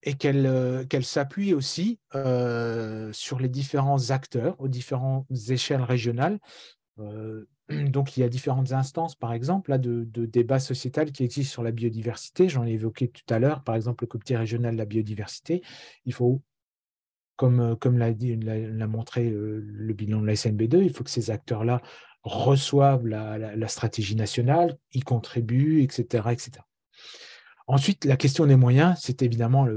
et qu'elle s'appuie aussi sur les différents acteurs aux différentes échelles régionales. Donc, il y a différentes instances, par exemple, là, de débat sociétal qui existent sur la biodiversité. J'en ai évoqué tout à l'heure, par exemple, le comité régional de la biodiversité. Il faut, comme l'a montré le bilan de la SNB2, il faut que ces acteurs-là reçoivent la stratégie nationale, y contribuent, etc., etc. Ensuite, la question des moyens, c'est évidemment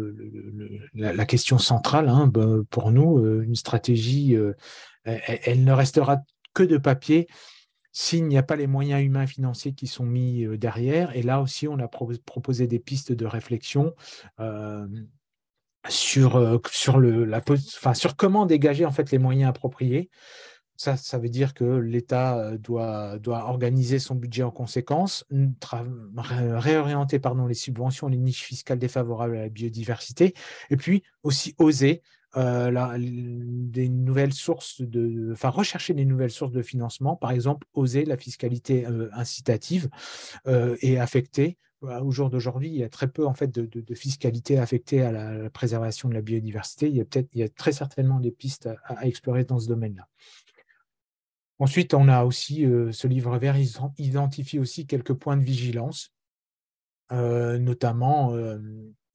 la question centrale, hein, pour nous. Une stratégie, elle ne restera que de papier s'il n'y a pas les moyens humains et financiers qui sont mis derrière. Et là aussi, on a proposé des pistes de réflexion sur comment dégager en fait les moyens appropriés. Ça veut dire que l'État doit organiser son budget en conséquence, réorienter les subventions, les niches fiscales défavorables à la biodiversité, et puis aussi oser des nouvelles sources rechercher des nouvelles sources de financement, par exemple, oser la fiscalité incitative et affectée. Au jour d'aujourd'hui, il y a très peu en fait, de fiscalité affectée à la préservation de la biodiversité. Il y a très certainement des pistes à explorer dans ce domaine-là. Ensuite, on a aussi ce livre vert, il identifie aussi quelques points de vigilance, notamment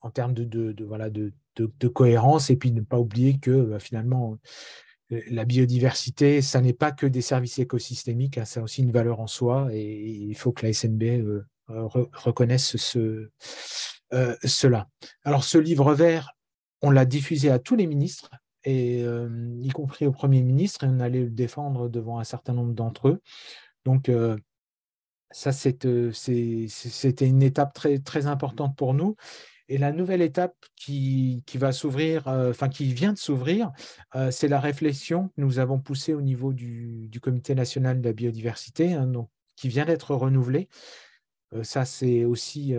en termes de cohérence, et puis ne pas oublier que finalement, la biodiversité, ça n'est pas que des services écosystémiques, hein, ça a aussi une valeur en soi, et il faut que la SNB reconnaisse cela. Alors, ce livre vert, on l'a diffusé à tous les ministres, et y compris au Premier ministre, et on allait le défendre devant un certain nombre d'entre eux. Donc, ça, c'était une étape très, très importante pour nous. Et la nouvelle étape qui va s'ouvrir, qui vient de s'ouvrir, c'est la réflexion que nous avons poussée au niveau du Comité national de la biodiversité, hein, donc, qui vient d'être renouvelée. Ça, c'est aussi...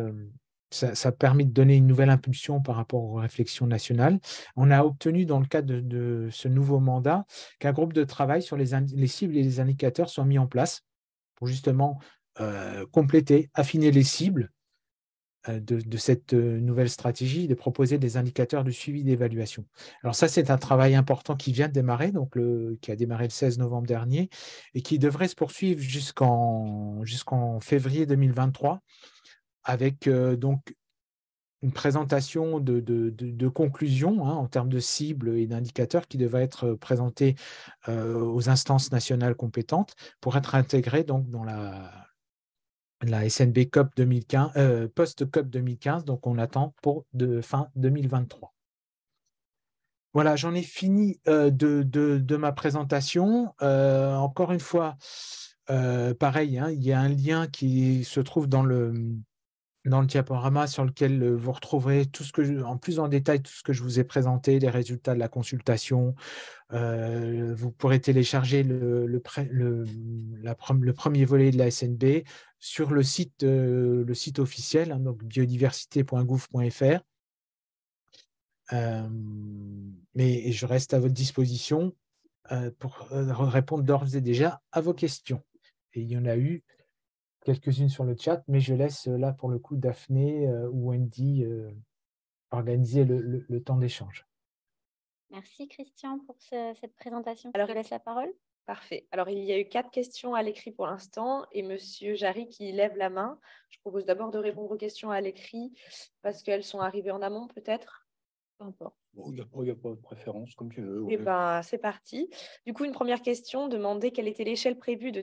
Ça permet de donner une nouvelle impulsion par rapport aux réflexions nationales. On a obtenu, dans le cadre de ce nouveau mandat, qu'un groupe de travail sur les cibles et les indicateurs soit mis en place pour justement compléter, affiner les cibles de cette nouvelle stratégie, de proposer des indicateurs de suivi d'évaluation. Alors ça, c'est un travail important qui vient de démarrer, qui a démarré le 16 novembre dernier, et qui devrait se poursuivre jusqu'en février 2023, avec donc une présentation de conclusions, hein, en termes de cibles et d'indicateurs qui devraient être présentés aux instances nationales compétentes pour être intégrés donc, dans la SNB COP 2015, post-COP 2015, donc on attend pour fin 2023. Voilà, j'en ai fini de ma présentation. Encore une fois, pareil, hein, il y a un lien qui se trouve dans le diaporama sur lequel vous retrouverez en plus en détail tout ce que je vous ai présenté, les résultats de la consultation. Vous pourrez télécharger le premier volet de la SNB sur le site officiel, hein, donc biodiversité.gouv.fr. Mais je reste à votre disposition pour répondre d'ores et déjà à vos questions. Et il y en a eu quelques-unes sur le chat, mais je laisse là pour le coup Daphné ou Wendy organiser le temps d'échange. Merci Christian pour cette présentation. Alors je laisse la parole. Parfait. Alors, il y a eu 4 questions à l'écrit pour l'instant et Monsieur Jarry qui lève la main. Je propose d'abord de répondre aux questions à l'écrit parce qu'elles sont arrivées en amont, peut-être. Peu importe. Bon, il n'y a pas de préférence, comme tu veux. Eh Ouais. ben, c'est parti. Du coup, une première question demandait quelle était l'échelle prévue de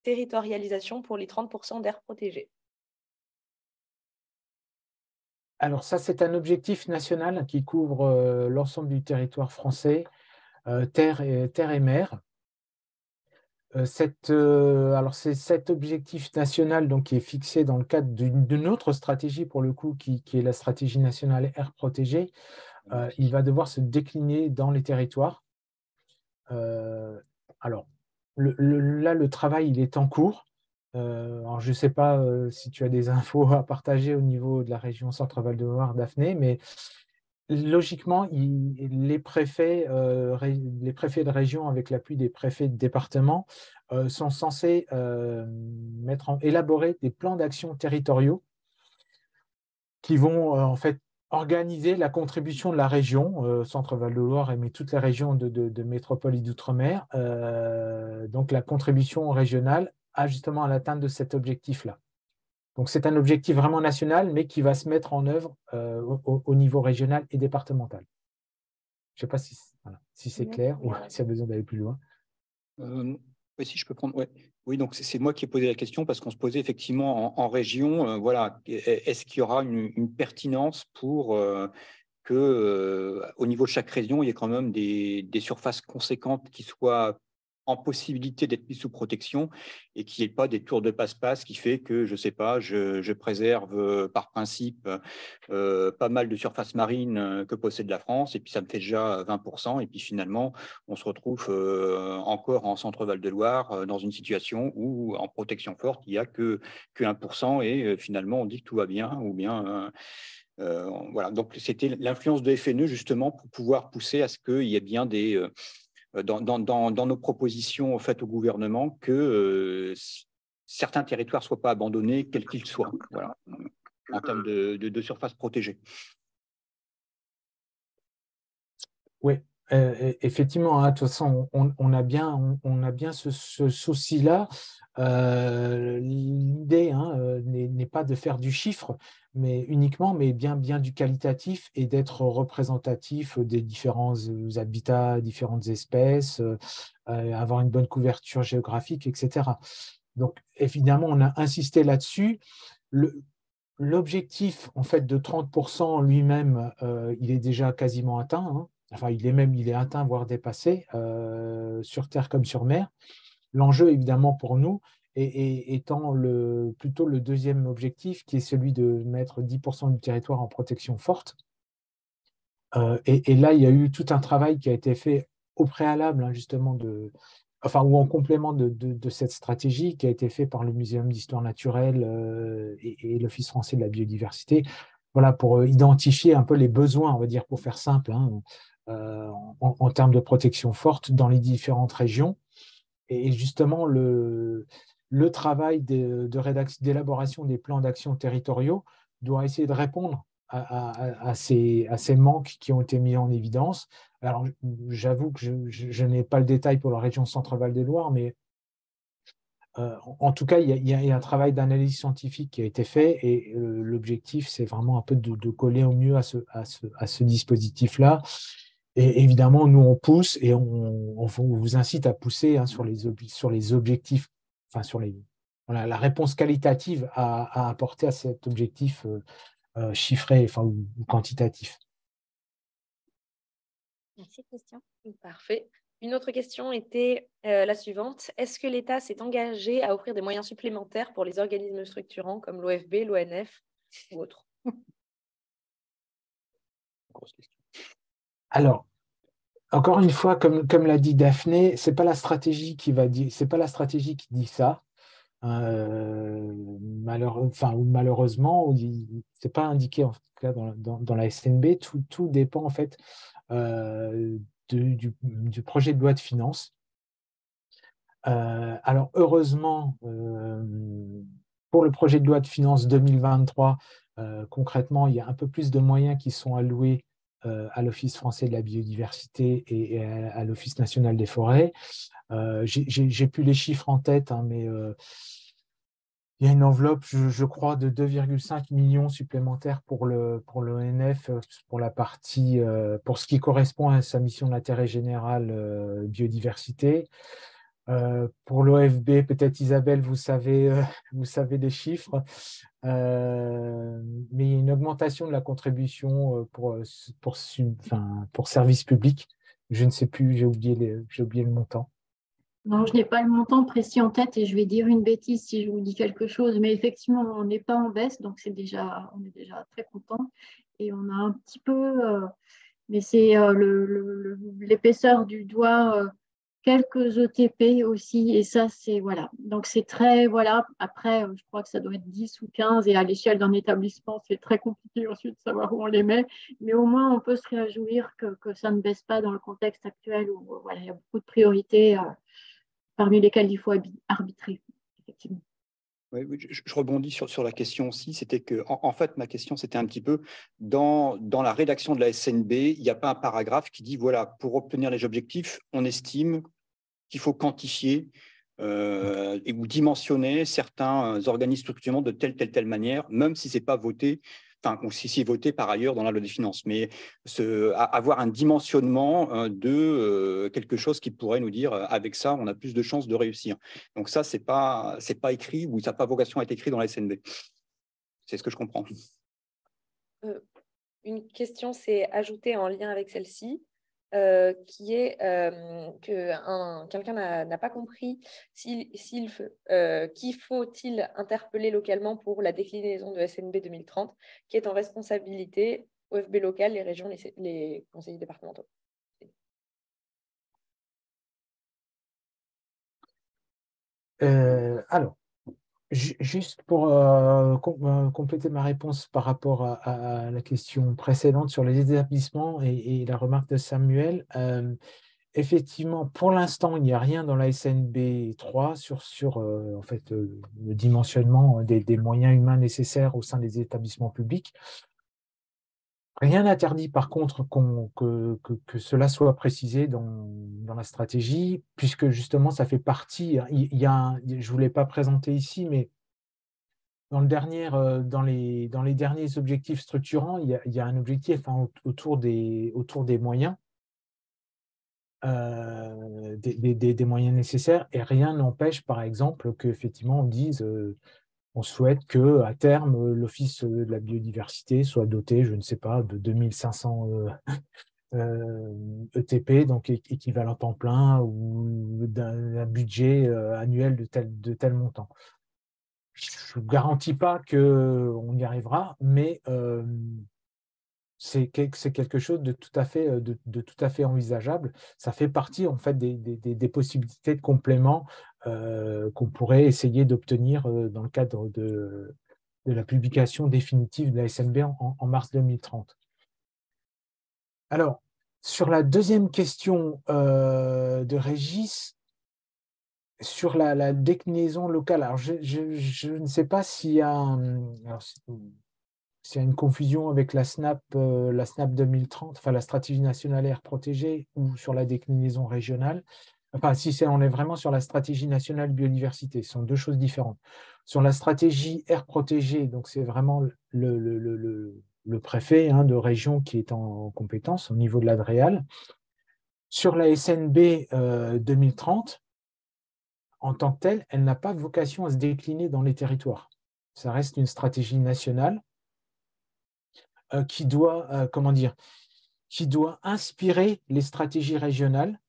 territorialisation pour les 30% d'aires protégées. Alors ça, c'est un objectif national qui couvre l'ensemble du territoire français, terre et mer. Alors c'est cet objectif national donc, qui est fixé dans le cadre d'une autre stratégie, pour le coup, qui est la stratégie nationale air protégée. Il va devoir se décliner dans les territoires. Alors, là, le travail, il est en cours. Alors, je ne sais pas si tu as des infos à partager au niveau de la région Centre-Val de Loire, Daphné, mais logiquement, les préfets de région, avec l'appui des préfets de département, sont censés élaborer des plans d'action territoriaux qui vont en fait organiser la contribution de la région, Centre-Val de Loire, mais toutes les régions de métropole et d'outre-mer, donc la contribution régionale justement à l'atteinte de cet objectif-là. Donc c'est un objectif vraiment national, mais qui va se mettre en œuvre au niveau régional et départemental. Je ne sais pas si c'est clair ou s'il y a besoin d'aller plus loin. Oui, si je peux prendre. Ouais. Oui, donc c'est moi qui ai posé la question parce qu'on se posait effectivement en région, voilà, est-ce qu'il y aura une pertinence pour que, au niveau de chaque région, il y ait quand même des surfaces conséquentes qui soient en possibilité d'être mises sous protection et qu'il n'y ait pas des tours de passe-passe qui fait que, je ne sais pas, je préserve par principe pas mal de surfaces marines que possède la France et puis ça me fait déjà 20% et puis finalement, on se retrouve encore en Centre-Val de Loire dans une situation où en protection forte, il n'y a que 1% et finalement, on dit que tout va bien ou bien… voilà, donc c'était l'influence de FNE justement pour pouvoir pousser à ce qu'il y ait bien des, dans nos propositions faites au gouvernement, que certains territoires ne soient pas abandonnés, quels qu'ils soient, voilà, en termes de surface protégée. Oui, effectivement, de toute façon, on a bien ce souci-là. L'idée n'est pas de faire du chiffre, mais bien du qualitatif et d'être représentatif des différents habitats, différentes espèces, avoir une bonne couverture géographique, etc. Donc, évidemment, on a insisté là-dessus. L'objectif, en fait, de 30% lui-même, il est déjà quasiment atteint. Hein. Enfin, il est atteint, voire dépassé, sur terre comme sur mer. L'enjeu, évidemment, pour nous, étant plutôt le deuxième objectif, qui est celui de mettre 10% du territoire en protection forte. Et là, il y a eu tout un travail qui a été fait au préalable, justement, ou en complément de cette stratégie, qui a été fait par le Muséum d'histoire naturelle et l'Office français de la biodiversité, voilà, pour identifier un peu les besoins, on va dire, pour faire simple, en termes de protection forte dans les différentes régions. Et justement, le travail d'élaboration des plans d'action territoriaux doit essayer de répondre à ces manques qui ont été mis en évidence. Alors, j'avoue que je n'ai pas le détail pour la région Centre-Val de Loire, mais en tout cas, il y a un travail d'analyse scientifique qui a été fait et l'objectif, c'est vraiment un peu de coller au mieux à ce dispositif-là. Et évidemment, nous, on pousse et on vous incite à pousser sur les objectifs, enfin, sur la réponse qualitative à apporter à cet objectif chiffré, enfin, ou quantitatif. Merci, Christian. Parfait. Une autre question était la suivante. Est-ce que l'État s'est engagé à offrir des moyens supplémentaires pour les organismes structurants comme l'OFB, l'ONF ou autres? Grosse question. Alors, encore une fois, comme l'a dit Daphné, c'est pas la stratégie qui dit ça. Malheureusement, c'est pas indiqué en tout cas dans la SNB. Tout dépend en fait du projet de loi de finances. Alors heureusement, pour le projet de loi de finances 2023, concrètement, il y a un peu plus de moyens qui sont alloués à l'Office français de la biodiversité et à l'Office national des forêts. J'ai plus les chiffres en tête, hein, mais il y a une enveloppe, je crois, de 2,5 millions supplémentaires pour l'ONF, pour la partie, pour ce qui correspond à sa mission d'intérêt général biodiversité. Pour l'OFB, peut-être Isabelle, vous savez les chiffres, mais il y a une augmentation de la contribution pour service public. Je ne sais plus, j'ai oublié le montant. Non, je n'ai pas le montant précis en tête et je vais dire une bêtise si je vous dis quelque chose, mais effectivement, on n'est pas en baisse, donc on est déjà très content. Et on a un petit peu, mais c'est l'épaisseur du doigt, quelques ETP aussi, et ça, c'est, voilà. Donc, c'est très, voilà, après, je crois que ça doit être 10 ou 15, et à l'échelle d'un établissement, c'est très compliqué ensuite de savoir où on les met, mais au moins, on peut se réjouir que ça ne baisse pas dans le contexte actuel où, voilà, il y a beaucoup de priorités parmi lesquelles il faut arbitrer, effectivement. Oui, je rebondis sur la question aussi. C'était que, en fait, ma question, c'était un petit peu dans la rédaction de la SNB, il n'y a pas un paragraphe qui dit voilà, pour obtenir les objectifs, on estime qu'il faut quantifier ou dimensionner certains organismes structurants de telle manière, même si ce n'est pas voté. Enfin, ou si c'est voté par ailleurs dans la loi des finances, mais avoir un dimensionnement de quelque chose qui pourrait nous dire avec ça, on a plus de chances de réussir. Donc ça, c'est pas écrit ou ça n'a pas vocation à être écrit dans la SNB. C'est ce que je comprends. Une question s'est ajoutée en lien avec celle-ci. Qui est que quelqu'un n'a pas compris qui faut-il interpeller localement pour la déclinaison de SNB 2030, qui est en responsabilité OFB local, les régions, les conseillers départementaux. Alors, juste pour compléter ma réponse par rapport à la question précédente sur les établissements et la remarque de Samuel, effectivement, pour l'instant, il n'y a rien dans la SNB 3 sur en fait, le dimensionnement des moyens humains nécessaires au sein des établissements publics. Rien n'interdit par contre que cela soit précisé dans la stratégie, puisque justement ça fait partie, je ne vous l'ai pas présenté ici, mais dans les derniers objectifs structurants, il y a un objectif autour des moyens, des moyens nécessaires, et rien n'empêche par exemple qu'effectivement on dise on souhaite qu'à terme, l'Office de la biodiversité soit doté, je ne sais pas, de 2500 ETP, donc équivalent temps plein, ou d'un budget annuel de tel montant. Je ne garantis pas qu'on y arrivera, mais c'est quelque chose de tout à fait envisageable. Ça fait partie en fait des possibilités de complément qu'on pourrait essayer d'obtenir dans le cadre de la publication définitive de la SNB en mars 2030. Alors, sur la deuxième question de Régis, sur la déclinaison locale, alors je ne sais pas s'il y a une confusion avec la SNAP 2030, enfin la stratégie nationale air protégée, ou sur la déclinaison régionale. Enfin, on est vraiment sur la stratégie nationale biodiversité, ce sont deux choses différentes. Sur la stratégie air protégée, donc c'est vraiment le préfet de région qui est en compétence au niveau de la DREAL. Sur la SNB 2030, en tant que telle, elle n'a pas vocation à se décliner dans les territoires. Ça reste une stratégie nationale qui doit inspirer les stratégies régionales,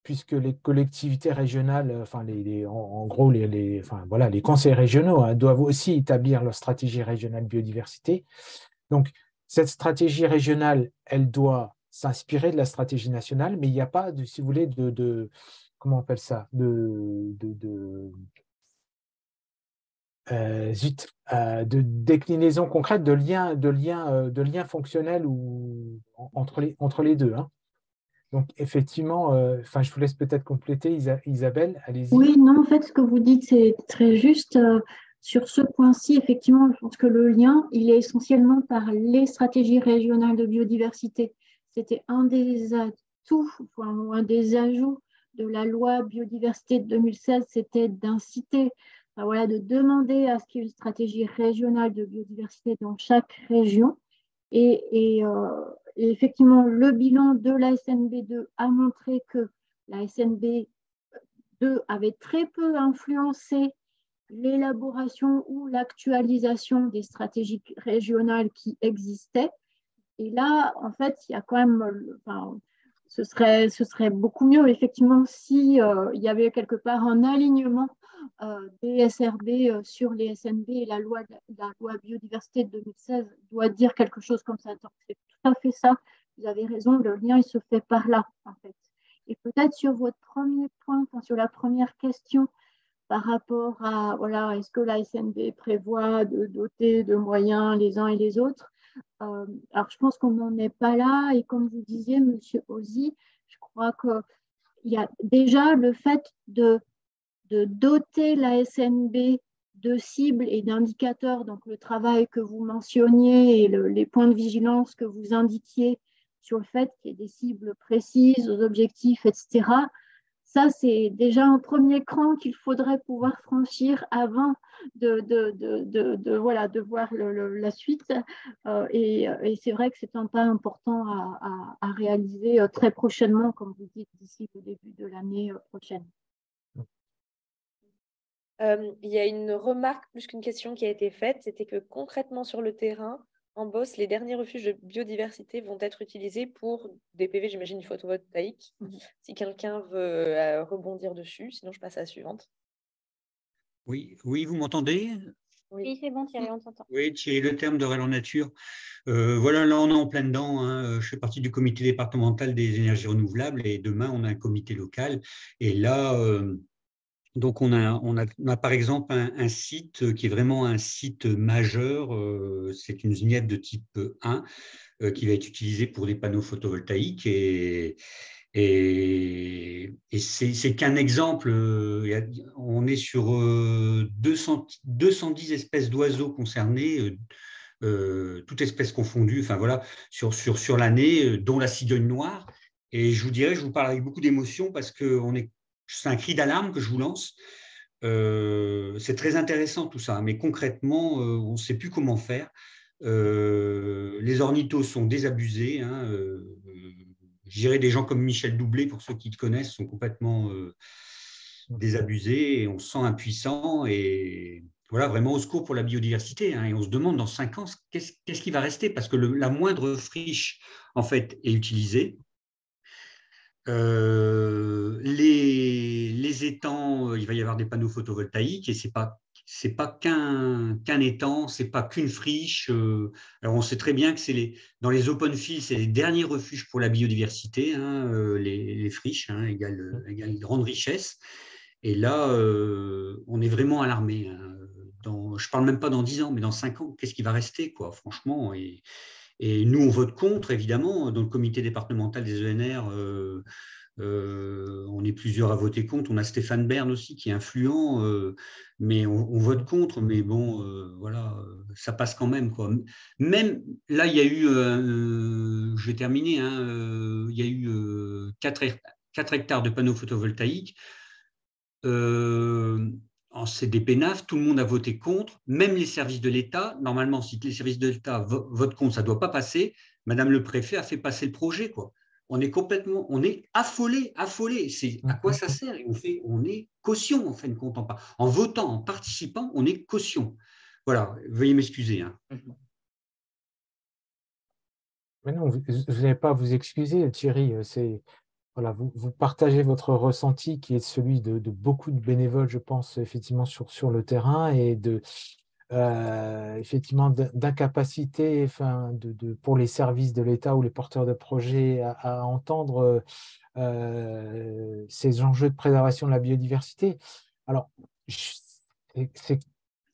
puisque les collectivités régionales, les conseils régionaux doivent aussi établir leur stratégie régionale biodiversité. Donc, cette stratégie régionale, elle doit s'inspirer de la stratégie nationale, mais il n'y a pas, si vous voulez, comment on appelle ça, de déclinaison concrète, de liens fonctionnels entre les deux. Donc, effectivement, je vous laisse peut-être compléter, Isabelle, allez-y. Oui, non, en fait, ce que vous dites, c'est très juste. sur ce point-ci, effectivement, je pense que le lien, il est essentiellement par les stratégies régionales de biodiversité. C'était un des atouts, ou un des ajouts de la loi biodiversité de 2016, c'était d'inciter, voilà, de demander à ce qu'il y ait une stratégie régionale de biodiversité dans chaque région. Et effectivement, le bilan de la SNB2 a montré que la SNB2 avait très peu influencé l'élaboration ou l'actualisation des stratégies régionales qui existaient. Et là, en fait, il y a quand même, enfin, ce serait beaucoup mieux, effectivement, si il y avait quelque part un alignement des SRB sur les SNB, et la loi biodiversité de 2016 doit dire quelque chose comme ça. Donc, c'est tout à fait ça. Vous avez raison, le lien, il se fait par là, en fait. Et peut-être sur votre premier point, enfin, sur la première question, par rapport à, voilà, est-ce que la SNB prévoit de doter de moyens les uns et les autres? Alors, je pense qu'on n'en est pas là. Et comme vous disiez, Monsieur Ozzy, je crois qu'il y a déjà le fait de doter la SNB de cibles et d'indicateurs, donc le travail que vous mentionniez et les points de vigilance que vous indiquiez sur le fait qu'il y ait des cibles précises, aux objectifs, etc. Ça, c'est déjà un premier cran qu'il faudrait pouvoir franchir avant voilà, de voir la suite. Et c'est vrai que c'est un pas important à réaliser très prochainement, comme vous dites, d'ici le début de l'année prochaine. Il y a une remarque plus qu'une question qui a été faite, c'était que concrètement sur le terrain, en Beauce, les derniers refuges de biodiversité vont être utilisés pour des PV, j'imagine, photovoltaïque. Si quelqu'un veut rebondir dessus, sinon je passe à la suivante. Oui, vous m'entendez? Oui, c'est bon, Thierry, on t'entend. Oui, Thierry Le Terme de Rélan Nature. Voilà, là, on est en plein dedans, hein. Je fais partie du comité départemental des énergies renouvelables et demain, on a un comité local. Et là, donc, on a par exemple un site qui est vraiment un site majeur. C'est une vignette de type 1 qui va être utilisée pour des panneaux photovoltaïques. Et c'est qu'un exemple. On est sur 210 espèces d'oiseaux concernées, toutes espèces confondues, enfin voilà, sur l'année, dont la cigogne noire. Et je vous parle avec beaucoup d'émotion parce que c'est un cri d'alarme que je vous lance. C'est très intéressant tout ça, mais concrètement, on ne sait plus comment faire. Les ornithos sont désabusés, hein, je dirais des gens comme Michel Doublé, pour ceux qui te connaissent, sont complètement désabusés et on se sent impuissant. Et voilà, vraiment au secours pour la biodiversité. Hein, et on se demande dans 5 ans, qu'est-ce qui va rester? Parce que la moindre friche, en fait, est utilisée. Les étangs, il va y avoir des panneaux photovoltaïques et c'est pas qu'un étang, c'est pas qu'une friche. Alors on sait très bien que dans les open fields, c'est les derniers refuges pour la biodiversité, hein, les friches, hein, égale grande richesse. Et là, on est vraiment alarmé. Hein. Je parle même pas dans 10 ans, mais dans 5 ans, qu'est-ce qui va rester, quoi, franchement. Et nous, on vote contre, évidemment, dans le comité départemental des ENR. On est plusieurs à voter contre. On a Stéphane Bern aussi qui est influent, mais on vote contre. Mais bon, voilà, ça passe quand même, quoi. Même là, il y a eu, je vais terminer, hein, il y a eu 4 hectares de panneaux photovoltaïques. En CDPNAF, tout le monde a voté contre, même les services de l'État. Normalement, si les services de l'État votent contre, ça ne doit pas passer. Madame le préfet a fait passer le projet, quoi. On est affolé. C'est à quoi ça sert? On est caution, en fin de compte. En votant, en participant, on est caution. Voilà, veuillez m'excuser. Hein. Mais non, vous n'avez pas à vous excuser, Thierry. Voilà, vous partagez votre ressenti qui est celui de beaucoup de bénévoles, je pense, effectivement, sur le terrain et effectivement d'incapacité pour les services de l'État ou les porteurs de projets à entendre ces enjeux de préservation de la biodiversité. Alors, c'est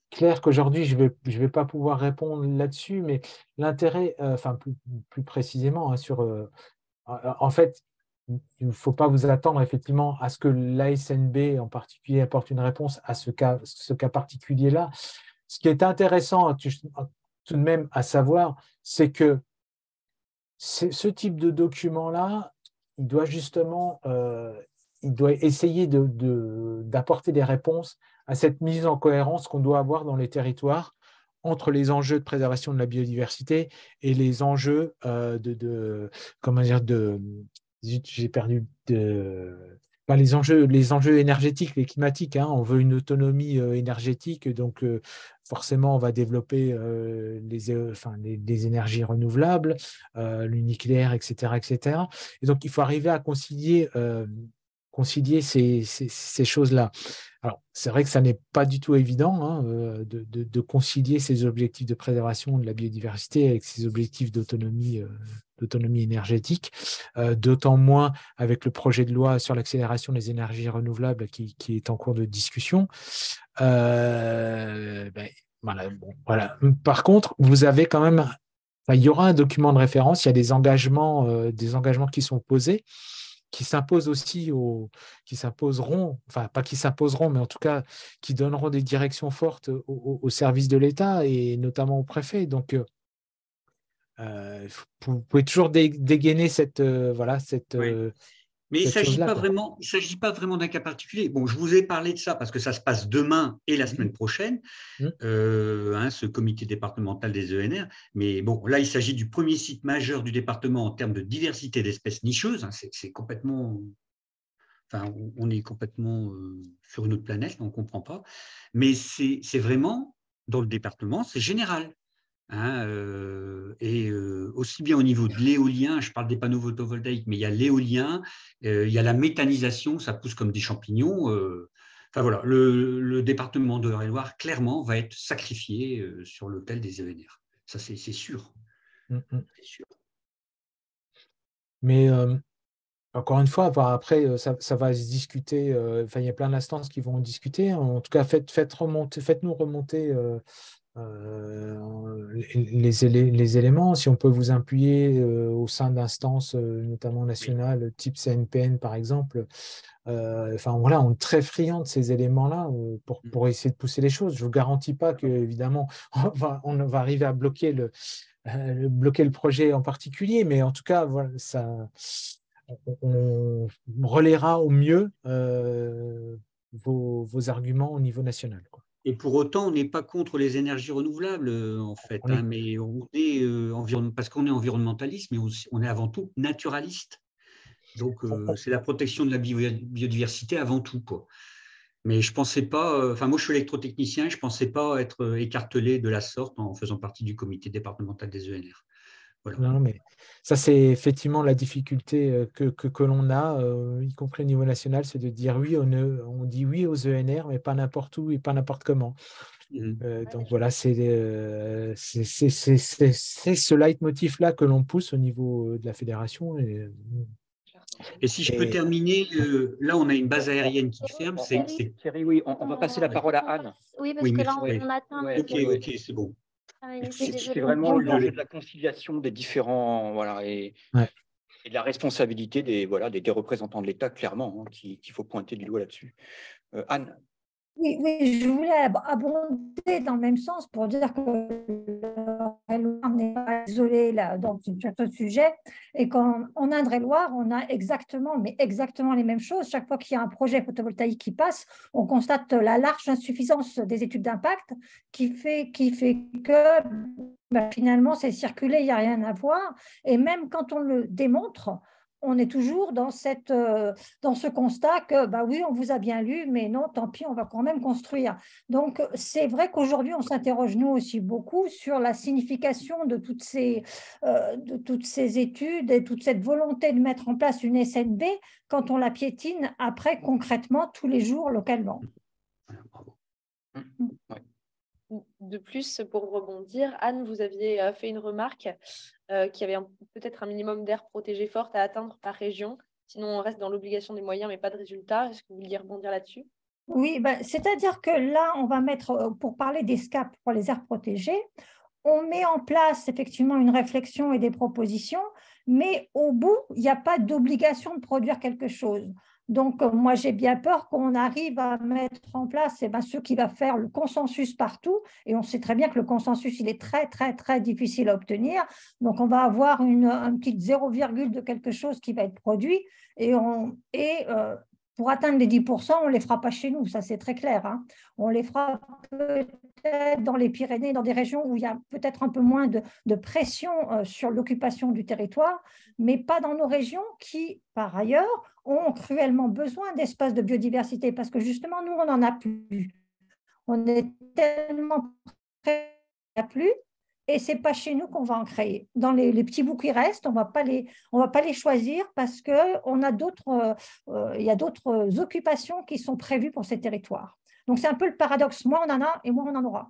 clair qu'aujourd'hui, je vais pas pouvoir répondre là-dessus, mais l'intérêt, plus précisément, hein, en fait, il ne faut pas vous attendre effectivement à ce que l'ASNB en particulier apporte une réponse à ce cas particulier-là. Ce qui est intéressant tout de même à savoir, c'est que ce type de document-là, il doit justement il doit essayer d'apporter des réponses à cette mise en cohérence qu'on doit avoir dans les territoires entre les enjeux de préservation de la biodiversité et les enjeux comment dire, j'ai perdu enfin, les enjeux énergétiques, les climatiques. Hein. On veut une autonomie énergétique, donc forcément, on va développer les énergies renouvelables, le nucléaire, etc., etc. Et donc, il faut arriver à concilier ces choses-là. Alors, c'est vrai que ça n'est pas du tout évident hein, de concilier ces objectifs de préservation de la biodiversité avec ces objectifs d'autonomie énergétique, d'autant moins avec le projet de loi sur l'accélération des énergies renouvelables qui est en cours de discussion. Voilà, bon, voilà. Par contre, vous avez quand même, il y aura un document de référence, il y a des engagements qui sont posés, qui s'imposent aussi qui s'imposeront, enfin pas qui s'imposeront, mais en tout cas qui donneront des directions fortes au service de l'État et notamment au préfet. Donc, vous pouvez toujours dégainer cette Mais il ne s'agit chose-là. pas vraiment d'un cas particulier. Bon, je vous ai parlé de ça parce que ça se passe demain et la semaine prochaine, ce comité départemental des ENR. Mais bon, là, il s'agit du premier site majeur du département en termes de diversité d'espèces nicheuses. Hein. C'est complètement... Enfin, on est complètement sur une autre planète, on ne comprend pas. Mais c'est vraiment, dans le département, c'est général. Hein, aussi bien au niveau de l'éolien, je parle des panneaux photovoltaïques, mais il y a l'éolien, il y a la méthanisation, ça pousse comme des champignons. Enfin voilà, le département de Eure-et-Loir, clairement, va être sacrifié sur l'autel des ENR. Ça, c'est sûr. C'est sûr. Mais encore une fois, après, ça va se discuter. Il y a plein d'instances qui vont en discuter. En tout cas, faites-nous remonter les éléments. Si on peut vous appuyer au sein d'instances, notamment nationales, type CNPN par exemple. Voilà, on est très friand de ces éléments-là pour essayer de pousser les choses. Je ne vous garantis pas que, évidemment, on va arriver à bloquer le projet en particulier, mais en tout cas, voilà, on relaiera au mieux vos arguments au niveau national, quoi. Et pour autant, on n'est pas contre les énergies renouvelables, en fait, mais on est parce qu'on est environnementaliste, mais on est avant tout naturaliste. Donc, c'est la protection de la biodiversité avant tout, quoi. Mais je ne pensais pas, moi je suis électrotechnicien, je ne pensais pas être écartelé de la sorte en faisant partie du comité départemental des ENR. Voilà. Non, mais ça, c'est effectivement la difficulté que l'on a, y compris au niveau national, c'est de dire oui, on dit oui aux ENR, mais pas n'importe où et pas n'importe comment. Donc voilà, c'est ce leitmotiv-là que l'on pousse au niveau de la fédération. Et si je peux terminer, là on a une base aérienne qui ferme. Thierry, oui, on va passer la parole à Anne. Oui, parce que là, on atteint. Ok, c'est bon. C'est vraiment l'enjeu de la conciliation des différents, voilà, et de la responsabilité des représentants de l'État, clairement, hein, qu'il faut pointer du doigt là-dessus. Anne. Oui, je voulais abonder dans le même sens pour dire que l'Eure-et-Loir n'est pas isolé là, sur ce sujet et qu'en Indre-et-Loire, on a exactement les mêmes choses. Chaque fois qu'il y a un projet photovoltaïque qui passe, on constate la large insuffisance des études d'impact qui fait que finalement, c'est circulé, il n'y a rien à voir. Et même quand on le démontre, on est toujours dans ce constat que, oui, on vous a bien lu, mais non, tant pis, on va quand même construire. Donc, c'est vrai qu'aujourd'hui, on s'interroge, nous aussi, beaucoup sur la signification de toutes ces études et toute cette volonté de mettre en place une SNB quand on la piétine après, concrètement, tous les jours, localement. Bravo. De plus, pour rebondir, Anne, vous aviez fait une remarque qu'il y avait peut-être un minimum d'aires protégées fortes à atteindre par région. Sinon, on reste dans l'obligation des moyens, mais pas de résultats. Est-ce que vous vouliez rebondir là-dessus? Oui, c'est-à-dire que là, on va mettre, pour parler des SCAP, pour les aires protégées, on met en place effectivement une réflexion et des propositions, mais au bout, il n'y a pas d'obligation de produire quelque chose. Donc, moi, j'ai bien peur qu'on arrive à mettre en place ce qui va faire le consensus partout. Et on sait très bien que le consensus, il est très, très, très difficile à obtenir. Donc, on va avoir un petit 0, de quelque chose qui va être produit. Pour atteindre les 10%, on ne les fera pas chez nous, ça c'est très clair. Hein. On les fera peut-être dans les Pyrénées, dans des régions où il y a peut-être un peu moins de pression sur l'occupation du territoire, mais pas dans nos régions qui, par ailleurs, ont cruellement besoin d'espaces de biodiversité, parce que justement, nous, on n'en a plus. On est tellement près, il n'y en a plus, et ce n'est pas chez nous qu'on va en créer. Dans les petits bouts qui restent, on ne va pas les choisir parce qu'il y a d'autres occupations qui sont prévues pour ces territoires. Donc, c'est un peu le paradoxe. Moins on en a et moins on en aura.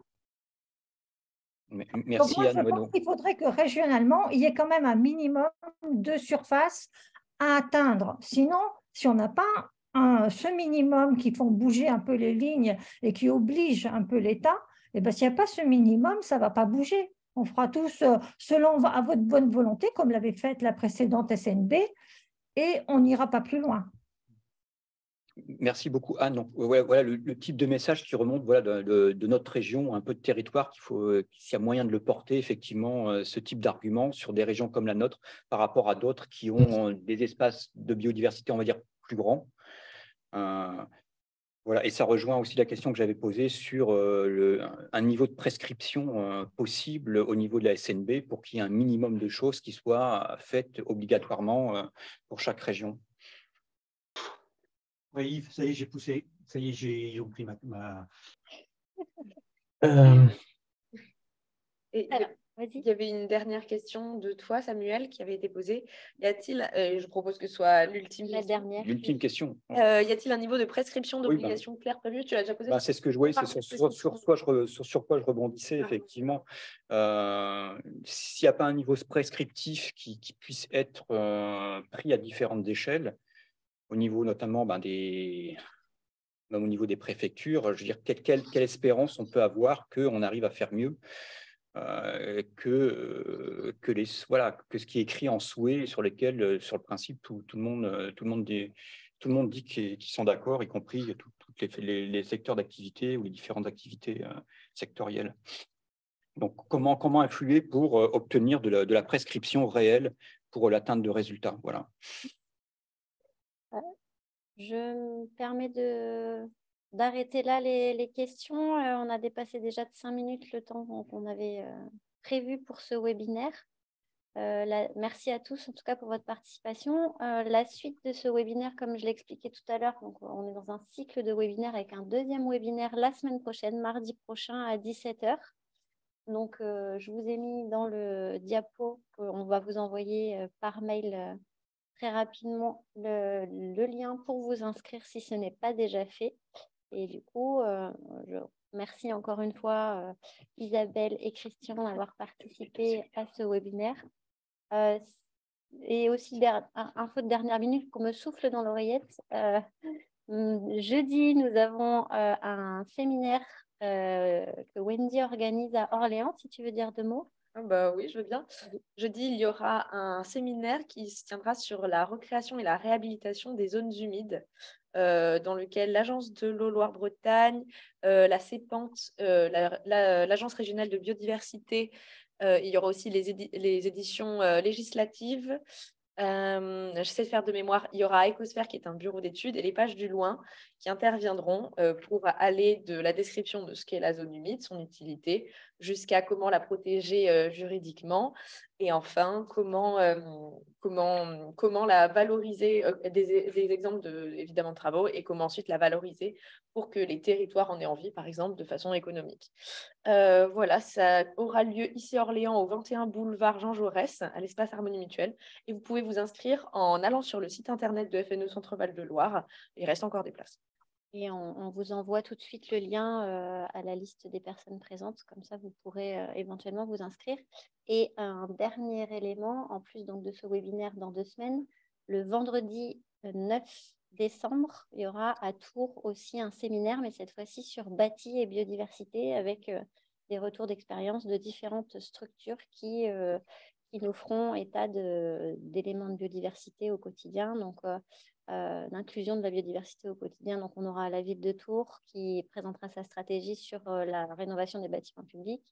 Merci, donc, moi, Anne. je pense qu'il faudrait que régionalement, il y ait quand même un minimum de surface à atteindre. Sinon, si on n'a pas ce minimum qui font bouger un peu les lignes et qui oblige un peu l'État, eh ben, s'il n'y a pas ce minimum, ça ne va pas bouger. On fera tous selon à votre bonne volonté, comme l'avait fait la précédente SNB, et on n'ira pas plus loin. Merci beaucoup, Anne. Donc, voilà le type de message qui remonte de notre région, un peu de territoire, s'il y a moyen de le porter, effectivement, ce type d'argument sur des régions comme la nôtre par rapport à d'autres qui ont des espaces de biodiversité, on va dire, plus grands. Voilà, et ça rejoint aussi la question que j'avais posée sur un niveau de prescription possible au niveau de la SNB pour qu'il y ait un minimum de choses qui soient faites obligatoirement pour chaque région. Oui, Yves, ça y est, j'ai poussé. Ça y est, j'ai compris ma... Et Alors, vas-y. il y avait une dernière question de toi, Samuel, qui avait été posée. Y a-t-il, je propose que ce soit l'ultime dernière. L'ultime question. Y a-t-il un niveau de prescription Oui, d'obligation claire prévu? Tu l'as déjà posé? C'est ce que je voyais, c'est sur quoi je rebondissais, effectivement. S'il n'y a pas un niveau prescriptif qui puisse être pris à différentes échelles, au niveau notamment même au niveau des préfectures, je veux dire, quelle espérance on peut avoir qu'on arrive à faire mieux que ce qui est écrit en souhait, sur lesquels, sur le principe, tout le monde dit qu'ils sont d'accord, y compris tous les secteurs d'activité ou les différentes activités sectorielles. Donc, comment influer pour obtenir de la prescription réelle pour l'atteinte de résultats? Voilà. Je me permets d'arrêter là les questions. On a dépassé déjà de 5 minutes le temps qu'on avait prévu pour ce webinaire. Merci à tous, en tout cas, pour votre participation. La suite de ce webinaire, comme je l'expliquais tout à l'heure, on est dans un cycle de webinaires avec un deuxième webinaire la semaine prochaine, mardi prochain à 17 h. Donc, je vous ai mis dans le diapo qu'on va vous envoyer par mail très rapidement le lien pour vous inscrire si ce n'est pas déjà fait. Et du coup, je remercie encore une fois Isabelle et Christian d'avoir participé à ce webinaire. Et aussi, info de dernière minute pour me souffle dans l'oreillette. Jeudi, nous avons un séminaire que Wendy organise à Orléans, si tu veux dire deux mots. Oui, je veux bien. Jeudi, il y aura un séminaire qui se tiendra sur la recréation et la réhabilitation des zones humides, dans lequel l'Agence de l'eau Loire-Bretagne, la CEPANT, l'Agence régionale de biodiversité, il y aura aussi les éditions législatives. J'essaie de faire de mémoire. Il y aura Ecosphère qui est un bureau d'études et les pages du loin qui interviendront pour aller de la description de ce qu'est la zone humide, son utilité, jusqu'à comment la protéger juridiquement et enfin comment la valoriser, des exemples évidemment de travaux et comment ensuite la valoriser pour que les territoires en aient envie, par exemple, de façon économique. Voilà, ça aura lieu ici à Orléans au 21 boulevard Jean Jaurès, à l'espace Harmonie Mutuelle. Et vous pouvez vous inscrire en allant sur le site internet de FNE Centre-Val de Loire. Il reste encore des places. Et on vous envoie tout de suite le lien à la liste des personnes présentes. Comme ça, vous pourrez éventuellement vous inscrire. Et un dernier élément, en plus donc, de ce webinaire dans 2 semaines, le vendredi 9 décembre, il y aura à Tours aussi un séminaire, mais cette fois-ci sur bâti et biodiversité avec des retours d'expérience de différentes structures qui nous feront état d'éléments de biodiversité au quotidien. Donc, l'inclusion de la biodiversité au quotidien. Donc, on aura la ville de Tours qui présentera sa stratégie sur la rénovation des bâtiments publics,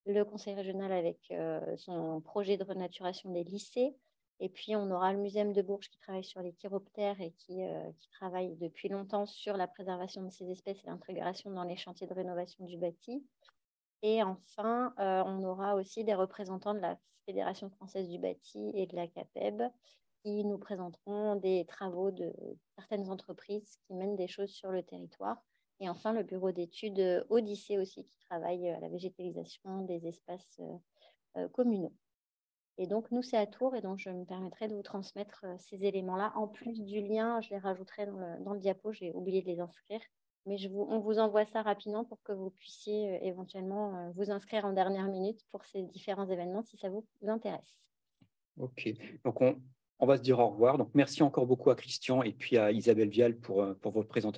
le conseil régional avec son projet de renaturation des lycées, et puis on aura le Muséum de Bourges qui travaille sur les chiroptères et qui travaille depuis longtemps sur la préservation de ces espèces et l'intégration dans les chantiers de rénovation du bâti. Et enfin, on aura aussi des représentants de la Fédération française du bâti et de la CAPEB qui nous présenteront des travaux de certaines entreprises qui mènent des choses sur le territoire. Et enfin, le bureau d'études Odyssée aussi, qui travaille à la végétalisation des espaces communaux. Et donc, nous, c'est à Tours, et donc je me permettrai de vous transmettre ces éléments-là. En plus du lien, je les rajouterai dans le diapo, j'ai oublié de les inscrire. Mais on vous envoie ça rapidement pour que vous puissiez éventuellement vous inscrire en dernière minute pour ces différents événements, si ça vous intéresse. OK. Donc, on va se dire au revoir. Donc, merci encore beaucoup à Christian et puis à Isabelle Vial pour votre présentation.